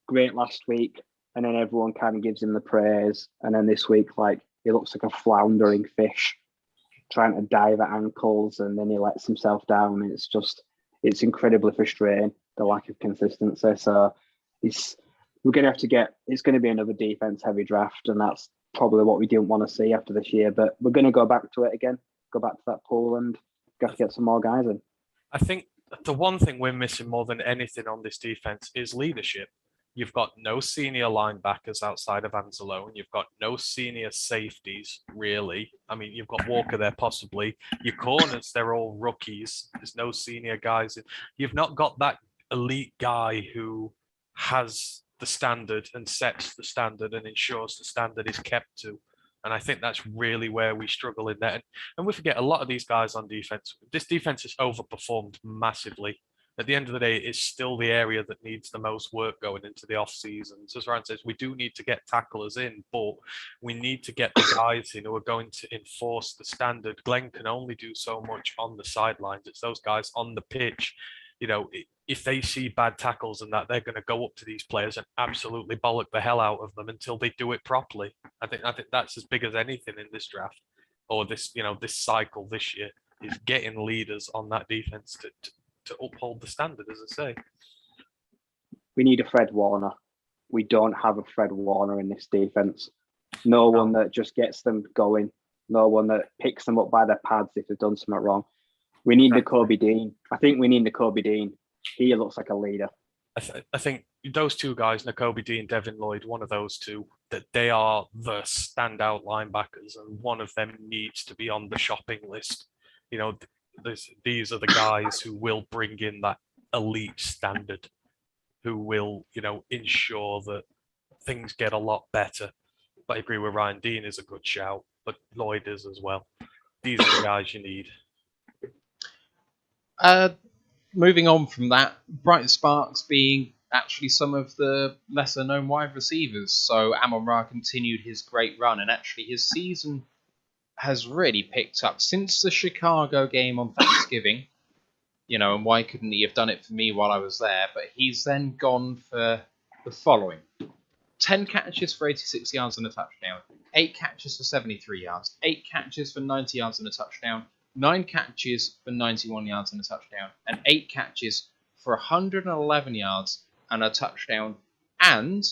great last week, and then everyone kind of gives him the praise. And then this week, he looks like a floundering fish trying to dive at ankles, and then he lets himself down. It's incredibly frustrating, the lack of consistency. So it's going to be another defense heavy draft, and that's probably what we didn't want to see after this year. But we're going to go back to it again, go back to that pool, and got to get some more guys in. I think the one thing we're missing more than anything on this defense is leadership. You've got no senior linebackers outside of Anzalone. You've got no senior safeties, really. I mean, you've got Walker there possibly. Your corners, they're all rookies. There's no senior guys. You've not got that elite guy who has the standard and sets the standard and ensures the standard is kept to. And I think that's really where we struggle in there. And we forget a lot of these guys on defense. This defense has overperformed massively. At the end of the day, it's still the area that needs the most work going into the off season. So as Ryan says, we do need to get tacklers in, but we need to get the guys in who are going to enforce the standard. Glenn can only do so much on the sidelines. It's those guys on the pitch. If they see bad tackles and that, they're going to go up to these players and absolutely bollock the hell out of them until they do it properly. I think that's as big as anything in this draft, or this cycle this year, is getting leaders on that defense to uphold the standard, as I say. We need a Fred Warner. We don't have a Fred Warner in this defense. No one that just gets them going. No one that picks them up by their pads if they've done something wrong. We need Nakobe Dean. I think we need Nakobe Dean. He looks like a leader. I think those two guys, Nakobe Dean, Devin Lloyd, one of those two, that they are the standout linebackers, and one of them needs to be on the shopping list. These are the guys who will bring in that elite standard, who will, ensure that things get a lot better. But I agree with Ryan. Dean is a good shout, but Lloyd is as well. These are the guys you need. Moving on from that, bright sparks being actually some of the lesser known wide receivers. So Amon-Ra continued his great run, and actually his season has really picked up since the Chicago game on Thanksgiving. And why couldn't he have done it for me while I was there? But he's then gone for the following: 10 catches for 86 yards and a touchdown, 8 catches for 73 yards, 8 catches for 90 yards and a touchdown, 9 catches for 91 yards and a touchdown, and 8 catches for 111 yards and a touchdown, and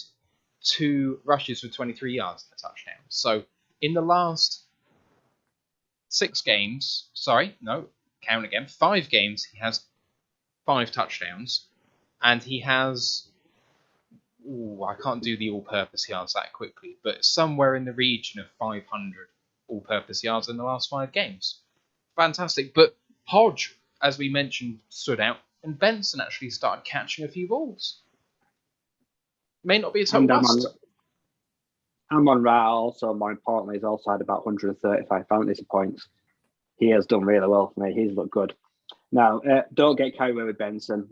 2 rushes for 23 yards and a touchdown. So in the last 5 games, he has 5 touchdowns, and he has, I can't do the all-purpose yards that quickly, but somewhere in the region of 500 all-purpose yards in the last 5 games. Fantastic. But Hodge, as we mentioned, stood out, and Benson actually started catching a few balls. May not be a total bust. Amon-Ra also, more importantly, has also had about 135 fantasy points. He has done really well for me. He's looked good. Now, don't get carried away with Benson.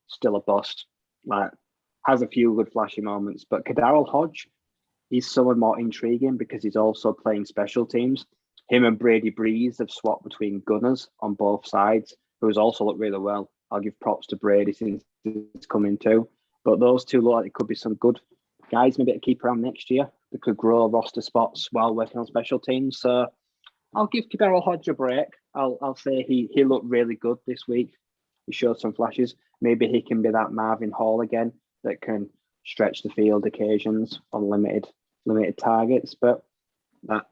Still a bust. Has a few good flashy moments. But KhaDarel Hodge, he's somewhat more intriguing because he's also playing special teams. Him and Brady Breeze have swapped between gunners on both sides, who has also looked really well. I'll give props to Brady since he's coming too. But those two look like it could be some good guys, maybe to keep around next year. They could grow roster spots while working on special teams. So I'll give KhaDarel Hodge a break. I'll say he looked really good this week. He showed some flashes. Maybe he can be that Marvin Hall again that can stretch the field occasions on limited targets. But that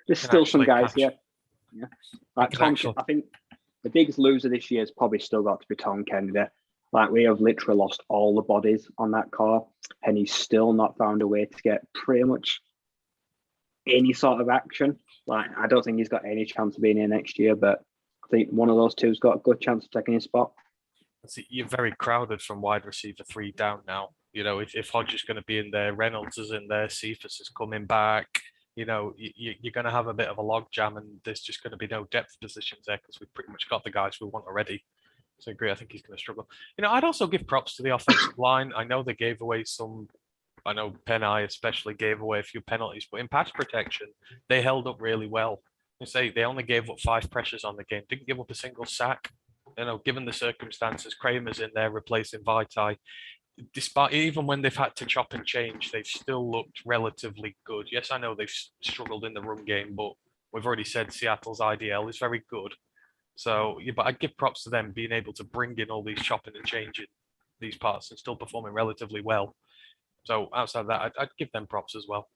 there's still some guys here. Yeah. I think the biggest loser this year has probably still got to be Tom Kennedy. Like, we have literally lost all the bodies on that core, and he's still not found a way to get pretty much any sort of action. Like, I don't think he's got any chance of being here next year, but I think one of those two's got a good chance of taking his spot. You're very crowded from wide receiver 3 down now. If Hodge is going to be in there, Reynolds is in there, Cephas is coming back. You're going to have a bit of a log jam, and there's just going to be no depth positions there because we've pretty much got the guys we want already. So I agree. I think he's going to struggle. I'd also give props to the offensive line. I know they gave away some. I know Penny especially gave away a few penalties, but in pass protection, they held up really well. They only gave up 5 pressures on the game, didn't give up a single sack. Given the circumstances, Kramer's in there replacing Vitae. Even when they've had to chop and change, they've still looked relatively good. Yes, I know they've struggled in the run game, but we've already said Seattle's IDL is very good. So, but I'd give props to them being able to bring in all these chopping and changing these parts and still performing relatively well. So outside of that, I'd give them props as well.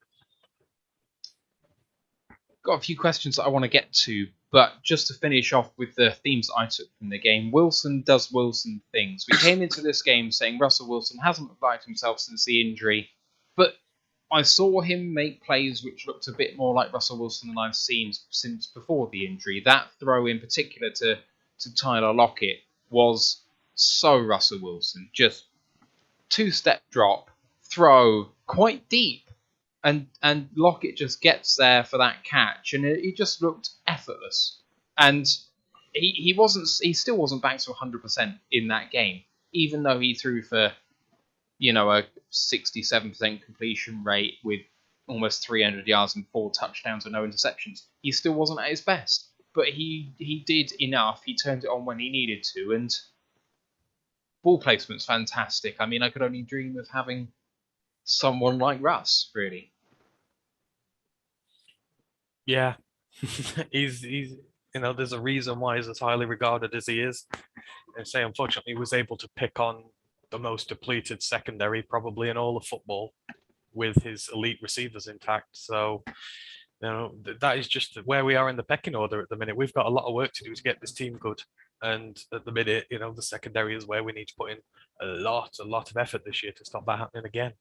Got a few questions that I want to get to, but just to finish off with the themes I took from the game, Wilson does Wilson things. We came into this game saying Russell Wilson hasn't revived himself since the injury, but I saw him make plays which looked a bit more like Russell Wilson than I've seen since before the injury. That throw in particular to Tyler Lockett was so Russell Wilson. Just 2-step drop, throw, quite deep. And Lockett just gets there for that catch, and it just looked effortless. And he still wasn't back to 100% in that game, even though he threw for, a 67% completion rate with almost 300 yards and 4 touchdowns and no interceptions. He still wasn't at his best, but he did enough. He turned it on when he needed to, and ball placement's fantastic. I mean, I could only dream of having someone like Russ, really. Yeah, he's there's a reason why he's as highly regarded as he is. And unfortunately, he was able to pick on the most depleted secondary probably in all of football with his elite receivers intact. So, that is just where we are in the pecking order at the minute. We've got a lot of work to do to get this team good. And at the minute, the secondary is where we need to put in a lot of effort this year to stop that happening again.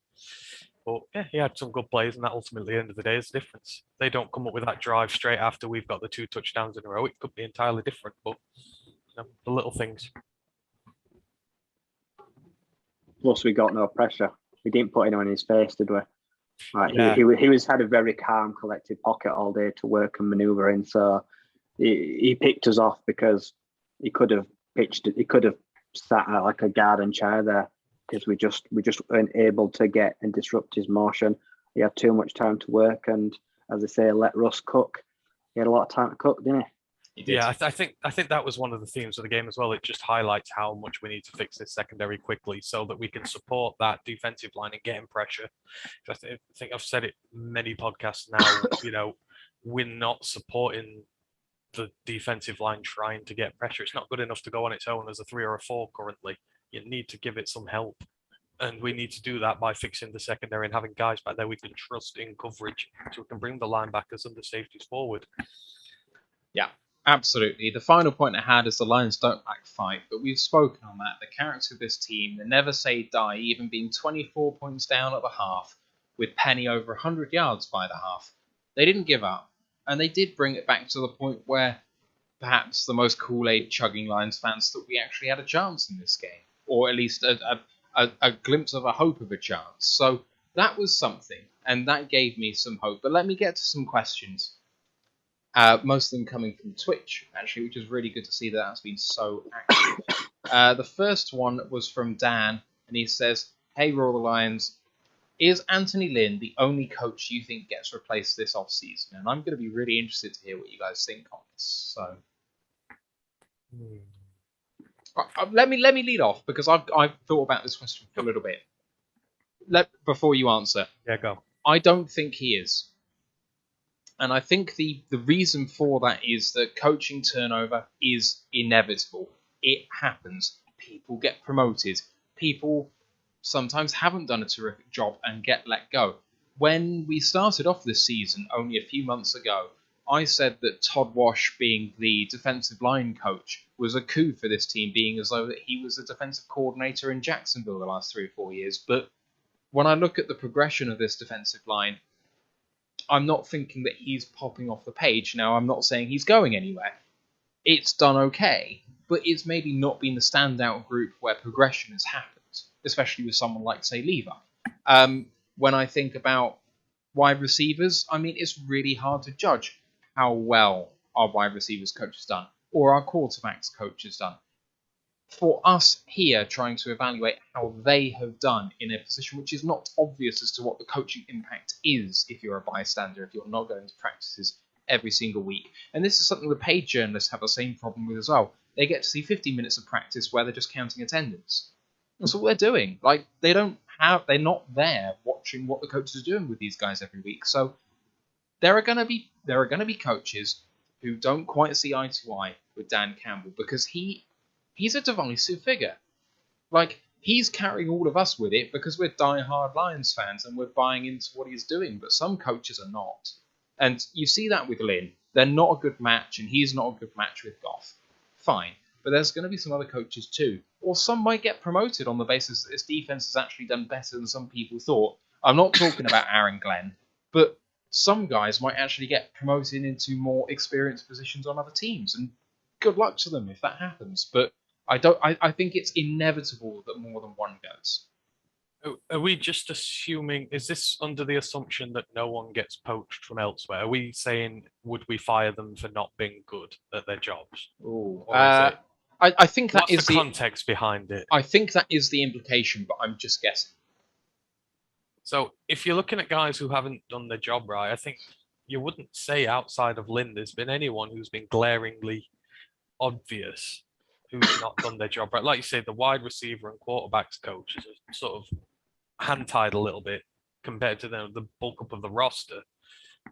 But yeah, he had some good plays, and that ultimately, at the end of the day, is the difference. They don't come up with that drive straight after we've got the 2 touchdowns in a row. It could be entirely different, but the little things. Plus, we got no pressure. We didn't put anyone in his face, did we? Yeah. He had a very calm, collected pocket all day to work and manoeuvre in. So he picked us off because he could have pitched it. He could have sat at like a garden chair there because we just weren't able to get and disrupt his motion. He had too much time to work, and as I say, let Russ cook. He had a lot of time to cook, didn't he? Yeah, I think that was one of the themes of the game as well. It just highlights how much we need to fix this secondary quickly so that we can support that defensive line and get in pressure. I think I've said it many podcasts now. We're not supporting the defensive line trying to get pressure. It's not good enough to go on its own as a 3 or a 4 currently. You need to give it some help. And we need to do that by fixing the secondary and having guys back there we can trust in coverage so we can bring the linebackers and the safeties forward. Yeah, absolutely. The final point I had is the Lions don't lack fight, but we've spoken on that. The character of this team, they never say die, even being 24 points down at the half, with Penny over 100 yards by the half. They didn't give up, and they did bring it back to the point where perhaps the most Kool-Aid chugging Lions fans thought we actually had a chance in this game, or at least a glimpse of a hope of a chance. So that was something, and that gave me some hope. But let me get to some questions. Most of them coming from Twitch, actually, which is really good to see that's been so active. The first one was from Dan, and he says, "Hey, Royal Lions, is Anthony Lynn the only coach you think gets replaced this offseason?" And I'm going to be really interested to hear what you guys think on this. So, let me lead off because I've thought about this question for a little bit. Before you answer, Yeah, go. I don't think he is. And I think the reason for that is that coaching turnover is inevitable. It happens. People get promoted. People sometimes haven't done a terrific job and get let go. When we started off this season only a few months ago, I said that Todd Wash being the defensive line coach was a coup for this team, being as though that he was the defensive coordinator in Jacksonville the last 3 or 4 years. But when I look at the progression of this defensive line, I'm not thinking that he's popping off the page. Now, I'm not saying he's going anywhere. It's done okay, but it's maybe not been the standout group where progression has happened, especially with someone like, say, Levi. When I think about wide receivers, I mean, it's really hard to judge how well our wide receivers coach has done, or our quarterbacks coach has done. For us here, trying to evaluate how they have done in a position which is not obvious as to what the coaching impact is if you're a bystander, if you're not going to practices every single week. And this is something the paid journalists have the same problem with as well. They get to see 50 minutes of practice where they're just counting attendance. That's all they're doing. Like, they're not there watching what the coaches are doing with these guys every week. So there are going to be coaches who don't quite see eye to eye with Dan Campbell because he's a divisive figure. Like, he's carrying all of us with it because we're die-hard Lions fans and we're buying into what he's doing, but some coaches are not. And you see that with Lynn. They're not a good match, and he's not a good match with Goff. Fine. But there's going to be some other coaches too. Or some might get promoted on the basis that this defense has actually done better than some people thought. I'm not talking about Aaron Glenn, but some guys might actually get promoted into more experienced positions on other teams, and good luck to them if that happens. But I think it's inevitable that more than one goes. Are we just assuming, is this under the assumption that no one gets poached from elsewhere? Are we saying, would we fire them for not being good at their jobs? Ooh. Or is it, I think that what's is the context behind it? I think that is the implication, but I'm just guessing. So if you're looking at guys who haven't done their job right, I think you wouldn't say outside of Lynn there's been anyone who's been glaringly obvious who's not done their job right. Like you say, the wide receiver and quarterbacks coaches are sort of hand-tied a little bit compared to the bulk up of the roster.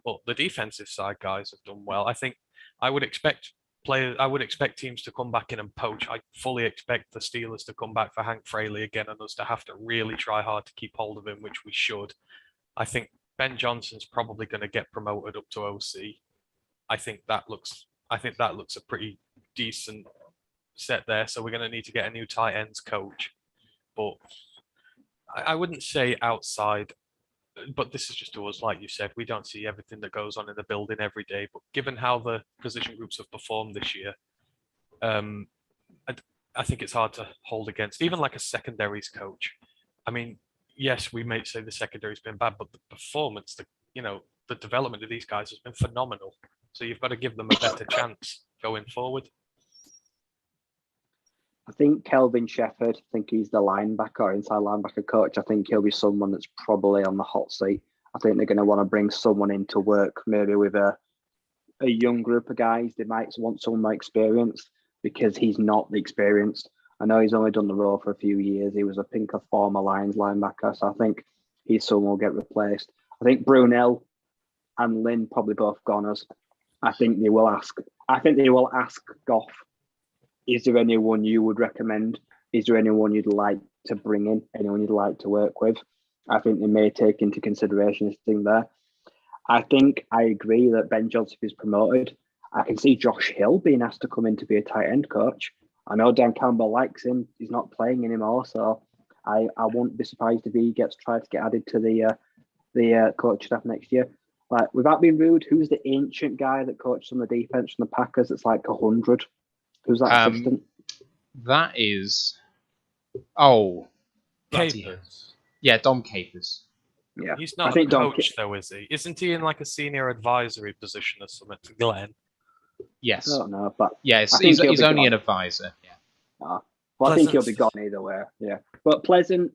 But the defensive side guys have done well. I think I would expect teams to come back in and poach. I fully expect the Steelers to come back for Hank Fraley again and us to have to really try hard to keep hold of him, which we should. I think Ben Johnson's probably going to get promoted up to OC. I think that looks a pretty decent set there. So we're going to need to get a new tight ends coach. But I wouldn't say outside, but this is just to us, like you said, we don't see everything that goes on in the building every day. But given how the position groups have performed this year, I think it's hard to hold against, even like a secondaries coach. I mean, yes, we may say the secondary's been bad, but the performance, the development of these guys has been phenomenal. So you've got to give them a better chance going forward. I think Kelvin Shepherd, I think he's the linebacker, inside linebacker coach. I think he'll be someone that's probably on the hot seat. I think they're going to want to bring someone in to work maybe with a young group of guys. They might want someone more experienced because he's not the experienced. I know he's only done the role for a few years. He was a former Lions linebacker, so I think he's someone will get replaced. I think Brunell and Lynn probably both goners. I think they will ask Goff, is there anyone you would recommend? Is there anyone you'd like to bring in? Anyone you'd like to work with? I think they may take into consideration this thing there. I think I agree that Ben Johnson is promoted. I can see Josh Hill being asked to come in to be a tight end coach. I know Dan Campbell likes him. He's not playing anymore, so I won't be surprised if he tried to get added to the coach staff next year. Like, without being rude, who's the ancient guy that coached on the defense from the Packers? It's like 100. Who's that assistant? That is... Oh. Capers. Yeah, Dom Capers. Yeah. He's not a coach, though, is he? Isn't he in like a senior advisory position or something to Glenn? Yes. I don't know, but... Yeah, he's only an advisor. Yeah. Well, I think he'll be gone either way. Yeah. But Pleasant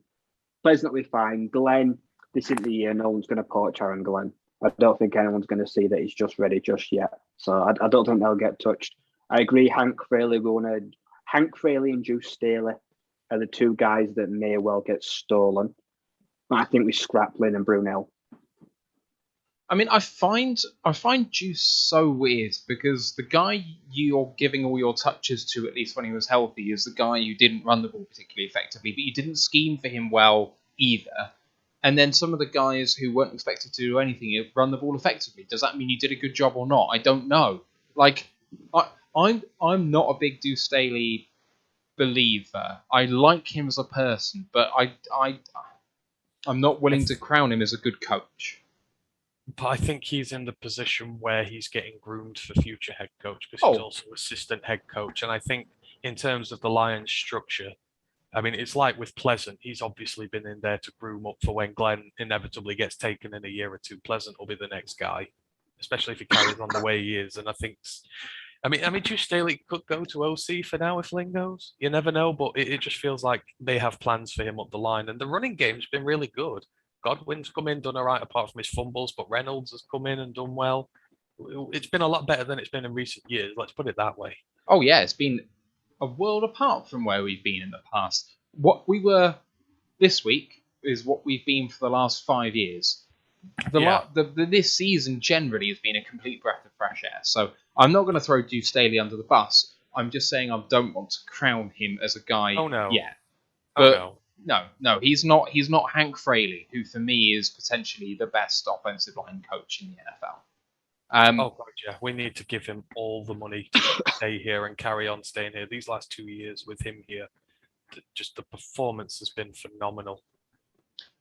will be fine. Glenn, this isn't the year. No one's going to poach Aaron Glenn. I don't think anyone's going to see that he's just ready just yet. So I don't think they'll get touched. I agree. Hank Fraley and Juice Staley are the two guys that may well get stolen. But I think we scrap Lynn and Brunell. I mean, I find Juice so weird because the guy you're giving all your touches to, at least when he was healthy, is the guy who didn't run the ball particularly effectively, but you didn't scheme for him well either. and then some of the guys who weren't expected to do anything have run the ball effectively. Does that mean you did a good job or not? I don't know. Like, I'm not a big Deuce Staley believer. I like him as a person, but I'm not willing to crown him as a good coach. But I think he's in the position where he's getting groomed for future head coach because he's also assistant head coach. And I think in terms of the Lions structure, I mean, it's like with Pleasant. He's obviously been in there to groom up for when Glenn inevitably gets taken in a year or two. Pleasant will be the next guy, especially if he carries on the way he is. And I think, I mean, Deuce Staley could go to OC for now if Lynn goes. You never know, but it just feels like they have plans for him up the line. And the running game's been really good. Godwin's come in, done all right apart from his fumbles, but Reynolds has come in and done well. It's been a lot better than it's been in recent years. Let's put it that way. Oh, yeah, it's been a world apart from where we've been in the past. What we were this week is what we've been for the last 5 years. This season generally has been a complete breath of fresh air. So I'm not going to throw Deuce Staley under the bus. I'm just saying I don't want to crown him as a guy yet. But no, he's not Hank Fraley, who for me is potentially the best offensive line coach in the NFL. God, yeah. We need to give him all the money to stay here and carry on staying here. These last 2 years with him here, just the performance has been phenomenal,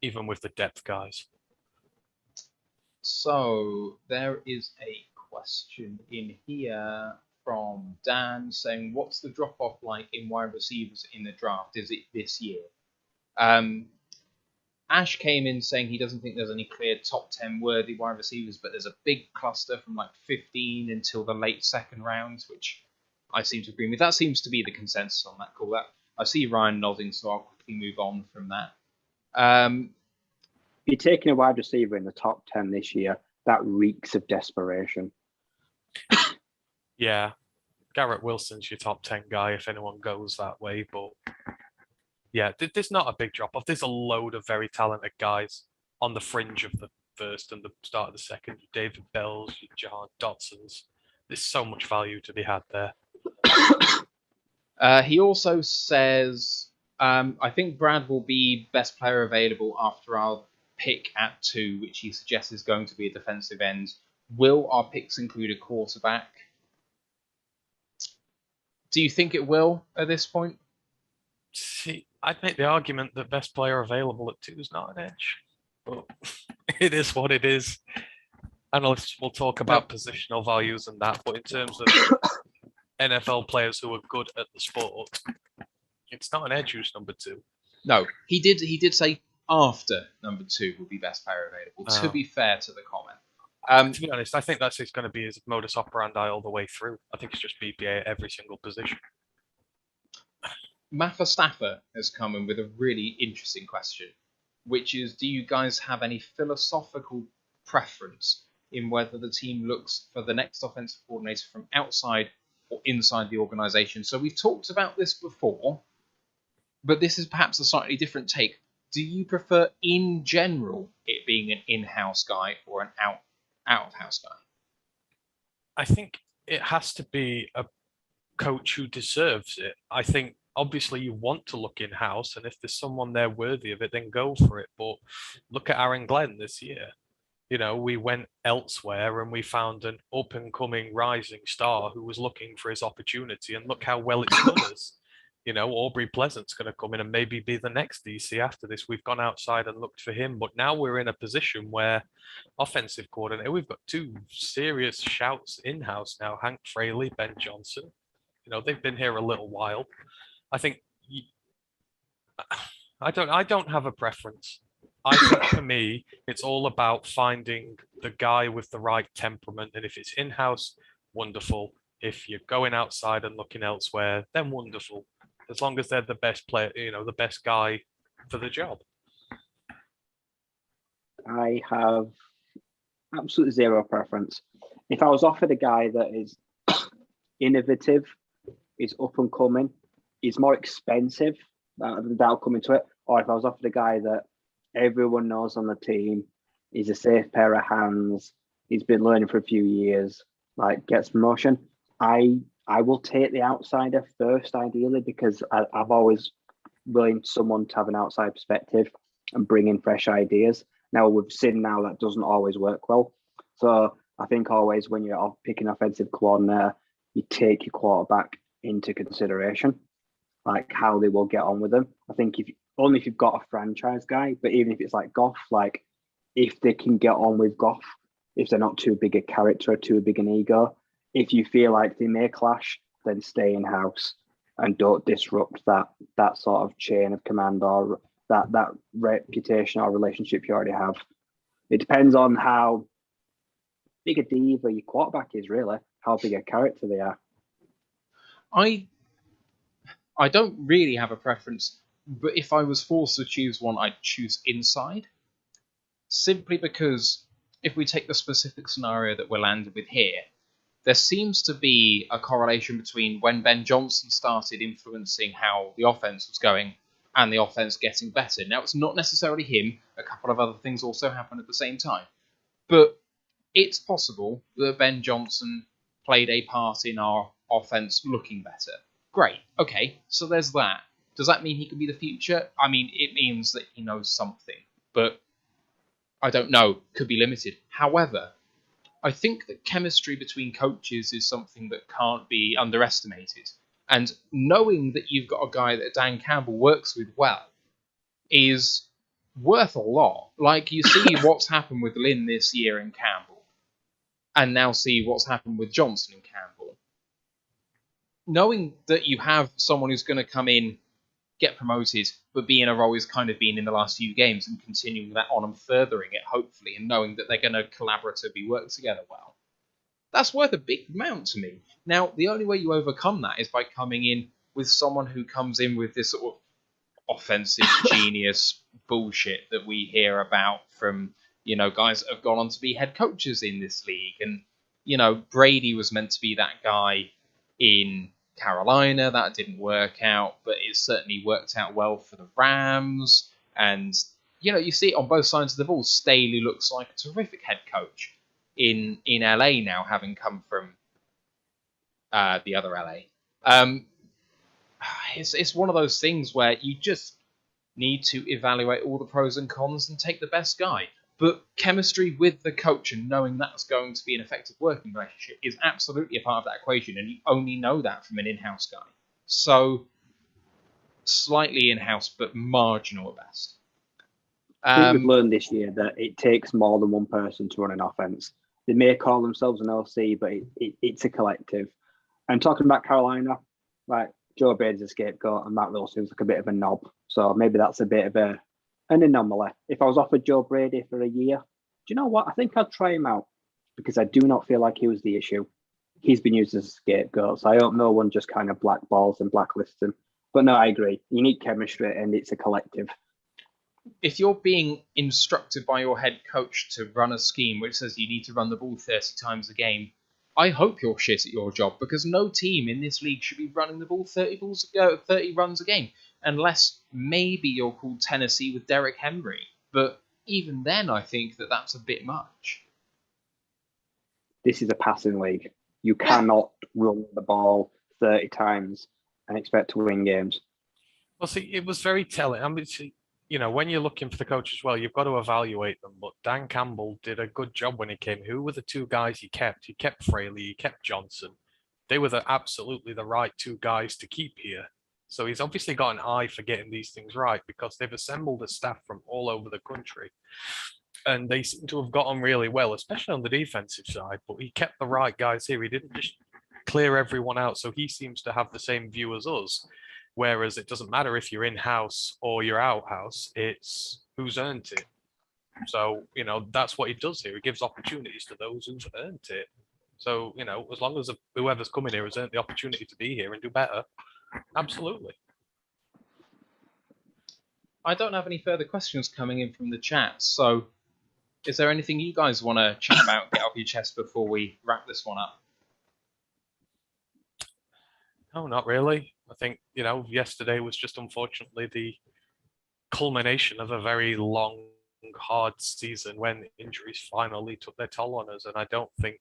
even with the depth guys. So there is a question in here from Dan saying, what's the drop-off like in wide receivers in the draft? Is it this year? Ash came in saying he doesn't think there's any clear top 10 worthy wide receivers, but there's a big cluster from like 15 until the late second rounds, which I seem to agree with. That seems to be the consensus on that call. I see Ryan nodding, so I'll quickly move on from that. If you're taking a wide receiver in the top 10 this year, that reeks of desperation. Yeah. Garrett Wilson's your top 10 guy if anyone goes that way, but yeah, there's not a big drop-off. There's a load of very talented guys on the fringe of the first and the start of the second. David Bells, Jahan Dotsons. There's so much value to be had there. He also says, I think Brad will be best player available after our pick at 2, which he suggests is going to be a defensive end. Will our picks include a quarterback? Do you think it will at this point? See, I'd make the argument that best player available at 2 is not an edge, but it is what it is. Analysts will talk about positional values and that, but in terms of NFL players who are good at the sport, it's not an edge who's number 2. No, he did say after number 2 would be best player available, to be fair to the comment. To be honest, I think that's going to be his modus operandi all the way through. I think it's just BPA at every single position. Maffa Staffer has come in with a really interesting question, which is, do you guys have any philosophical preference in whether the team looks for the next offensive coordinator from outside or inside the organization? So we've talked about this before, but this is perhaps a slightly different take. Do you prefer, in general, it being an in-house guy or an out-of-house guy? I think it has to be a coach who deserves it. I think obviously you want to look in-house, and if there's someone there worthy of it, then go for it. But look at Aaron Glenn this year. You know, we went elsewhere and we found an up-and-coming rising star who was looking for his opportunity, and look how well it's done us. You know, Aubrey Pleasant's going to come in and maybe be the next DC after this. We've gone outside and looked for him, but now we're in a position where offensive coordinator, we've got 2 serious shouts in-house now, Hank Fraley, Ben Johnson. You know, they've been here a little while. I think I don't have a preference. I think for me, it's all about finding the guy with the right temperament. And if it's in-house, wonderful. If you're going outside and looking elsewhere, then wonderful. As long as they're the best player, you know, the best guy for the job. I have absolutely zero preference. If I was offered a guy that is innovative, is up and coming, is more expensive, that'll come into it. Or if I was offered a guy that everyone knows on the team, is a safe pair of hands, he's been learning for a few years, like gets promotion, I will take the outsider first, ideally, because I've always willing someone to have an outside perspective. and bring in fresh ideas. Now we've seen now that doesn't always work well. So I think always when you're picking offensive coordinator, you take your quarterback into consideration, like how they will get on with them. I think if you've got a franchise guy, but even if it's like Goff, like if they can get on with Goff, if they're not too big a character or too big an ego, if you feel like they may clash, then stay in house and don't disrupt that sort of chain of command or that reputation or relationship you already have. It depends on how big a diva your quarterback is, really, how big a character they are. I don't really have a preference, but if I was forced to choose one, I'd choose inside. Simply because if we take the specific scenario that we're landed with here, there seems to be a correlation between when Ben Johnson started influencing how the offense was going and the offense getting better. Now, it's not necessarily him. A couple of other things also happened at the same time. But it's possible that Ben Johnson played a part in our offense looking better. Great. Okay, so there's that. Does that mean he could be the future? I mean, it means that he knows something. But I don't know. Could be limited. However, I think that chemistry between coaches is something that can't be underestimated. And knowing that you've got a guy that Dan Campbell works with well is worth a lot. Like, you see what's happened with Lynn this year in Campbell, and now see what's happened with Johnson in Campbell. Knowing that you have someone who's going to come in, get promoted, but be in a role he's kind of been in the last few games and continuing that on and furthering it, hopefully, and knowing that they're going to collaboratively work together well. That's worth a big amount to me. Now, the only way you overcome that is by coming in with someone who comes in with this sort of offensive genius bullshit that we hear about from, guys that have gone on to be head coaches in this league. And, Brady was meant to be that guy in Carolina. That didn't work out, but it certainly worked out well for the Rams. And, you see it on both sides of the ball. Staley looks like a terrific head coach in LA now, having come from the other LA. It's one of those things where you just need to evaluate all the pros and cons and take the best guy. But chemistry with the coach and knowing that's going to be an effective working relationship is absolutely a part of that equation, and you only know that from an in-house guy. So, slightly in-house, but marginal at best. I think we've learned this year that it takes more than one person to run an offense. They may call themselves an OC, but it's a collective. And talking about Carolina, like Joe Brady's a scapegoat and Matt Rule seems like a bit of a knob. So maybe that's a bit of an anomaly. If I was offered Joe Brady for a year, do you know what? I think I'd try him out because I do not feel like he was the issue. He's been used as a scapegoat. So I hope no one just kind of blackballs and blacklists him. But no, I agree. You need chemistry and it's a collective. If you're being instructed by your head coach to run a scheme which says you need to run the ball 30 times a game, I hope you're shit at your job, because no team in this league should be running the ball 30 runs a game, unless maybe you're called Tennessee with Derrick Henry. But even then, I think that's a bit much. This is a passing league. You cannot run the ball 30 times and expect to win games. Well, see, it was very telling. I mean, when you're looking for the coach as well, you've got to evaluate them. But Dan Campbell did a good job when he came. Who were the two guys he kept? He kept Fraley, he kept Johnson. They were absolutely the right two guys to keep here. So he's obviously got an eye for getting these things right, because they've assembled a staff from all over the country. And they seem to have got on really well, especially on the defensive side. But he kept the right guys here. He didn't just clear everyone out. So he seems to have the same view as us. Whereas it doesn't matter if you're in-house or you're out-house, it's who's earned it. So, that's what he does here. He gives opportunities to those who've earned it. So, as long as whoever's coming here has earned the opportunity to be here and do better, absolutely. I don't have any further questions coming in from the chat, so is there anything you guys want to chat about, get off your chest before we wrap this one up? No, not really. I think, yesterday was just unfortunately the culmination of a very long, hard season when injuries finally took their toll on us. And I don't think,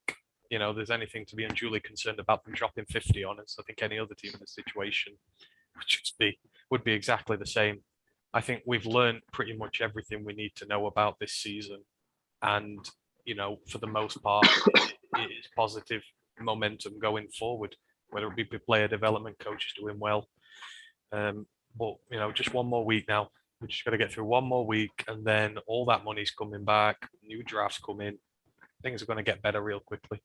there's anything to be unduly concerned about them dropping 50 on us. I think any other team in this situation would be exactly the same. I think we've learned pretty much everything we need to know about this season. And, for the most part, it is positive momentum going forward, whether it be player development, coaches doing well. But, just one more week now. We just got to get through one more week, and then all that money's coming back, new drafts come in. Things are going to get better real quickly.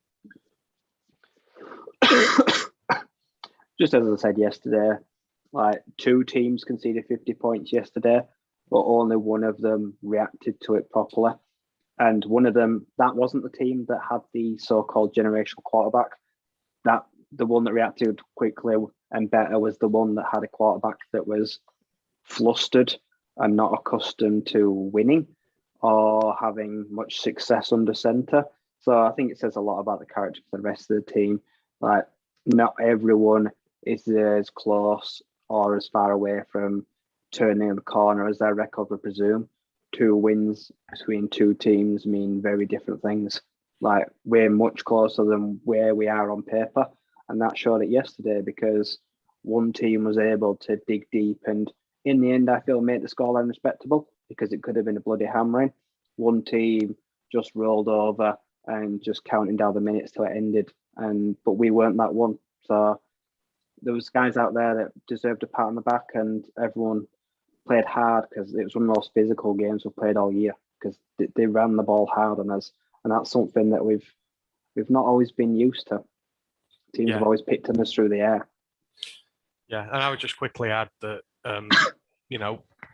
Just as I said yesterday, like 2 teams conceded 50 points yesterday, but only one of them reacted to it properly. And one of them, that wasn't the team that had the so-called generational quarterback. That the one that reacted quickly and better was the one that had a quarterback that was flustered and not accustomed to winning or having much success under center. So I think it says a lot about the character for the rest of the team. Like, not everyone is as close or as far away from turning the corner as their record would presume. 2 wins between 2 teams mean very different things. Like, we're much closer than where we are on paper. And that showed it yesterday because one team was able to dig deep and in the end, I feel, made the scoreline respectable because it could have been a bloody hammering. One team just rolled over and just counting down the minutes till it ended. But we weren't that one. So there was guys out there that deserved a pat on the back, and everyone played hard because it was one of the most physical games we've played all year because they ran the ball hard on us, and that's something that we've not always been used to. Teams have always picked on us through the air. Yeah, and I would just quickly add that,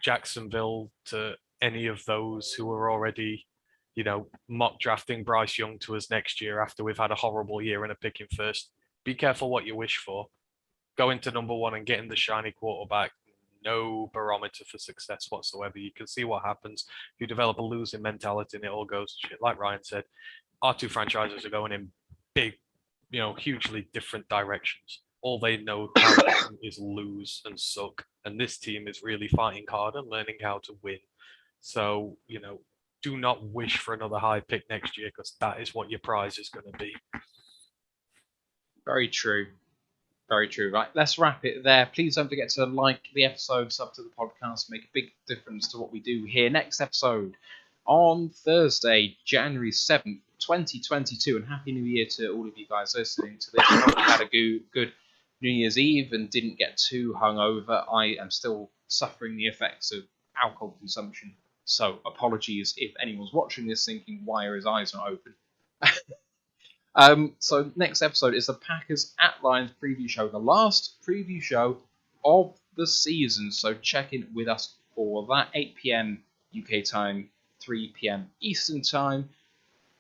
Jacksonville, to any of those who are already, mock drafting Bryce Young to us next year after we've had a horrible year and a picking first, be careful what you wish for. Going to number 1 and getting the shiny quarterback, no barometer for success whatsoever. You can see what happens. If you develop a losing mentality and it all goes to shit, like Ryan said, our 2 franchises are going in big, hugely different directions. All they know how to do is lose and suck. And this team is really fighting hard and learning how to win. So, do not wish for another high pick next year because that is what your prize is going to be. Very true. Very true. Right, let's wrap it there. Please don't forget to like the episode, sub to the podcast, make a big difference to what we do here. Next episode on Thursday, January 7th, 2022. And Happy New Year to all of you guys listening to this. I hope you had a good New Year's Eve and didn't get too hungover. I am still suffering the effects of alcohol consumption. So apologies if anyone's watching this thinking, why are his eyes not open? So next episode is the Packers at Lions preview show, the last preview show of the season. So check in with us for that, 8 p.m. UK time, 3 p.m. Eastern time.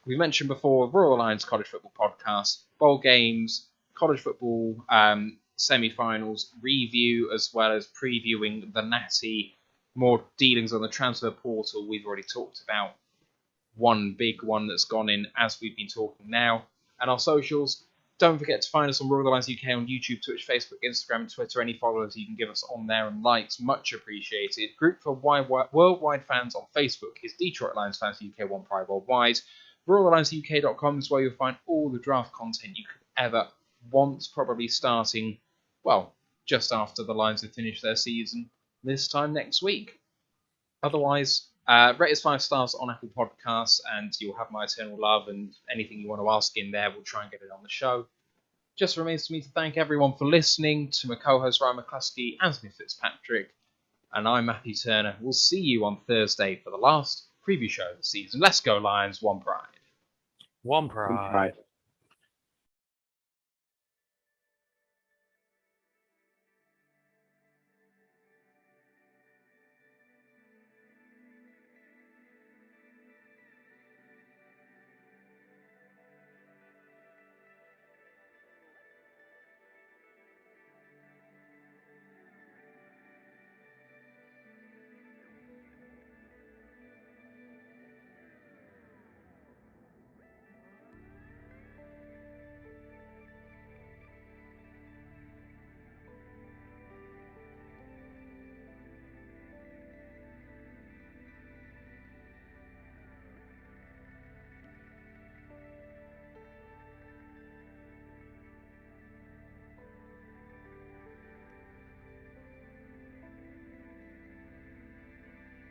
We mentioned before, Royal Alliance College Football Podcast, bowl games, college football semi-finals review, as well as previewing the Natty, more dealings on the transfer portal. We've already talked about one big one that's gone in as we've been talking now. And our socials, don't forget to find us on Royal Alliance UK on YouTube, Twitch, Facebook, Instagram, Twitter. Any followers you can give us on there and likes, much appreciated. Group for worldwide fans on Facebook is Detroit Lions Fans UK, One Pride Worldwide. RoyalAllianceUK.com is where you'll find all the draft content you could ever want, probably starting, well, just after the Lions have finished their season this time next week. Otherwise, rate us 5 stars on Apple Podcasts and you'll have my eternal love, and anything you want to ask in there, we'll try and get it on the show. Just remains for me to thank everyone for listening, to my co-host Ryan McCluskey and Smith Fitzpatrick, and I'm Matthew Turner. We'll see you on Thursday for the last preview show of the season. Let's go Lions, One Pride. One Pride.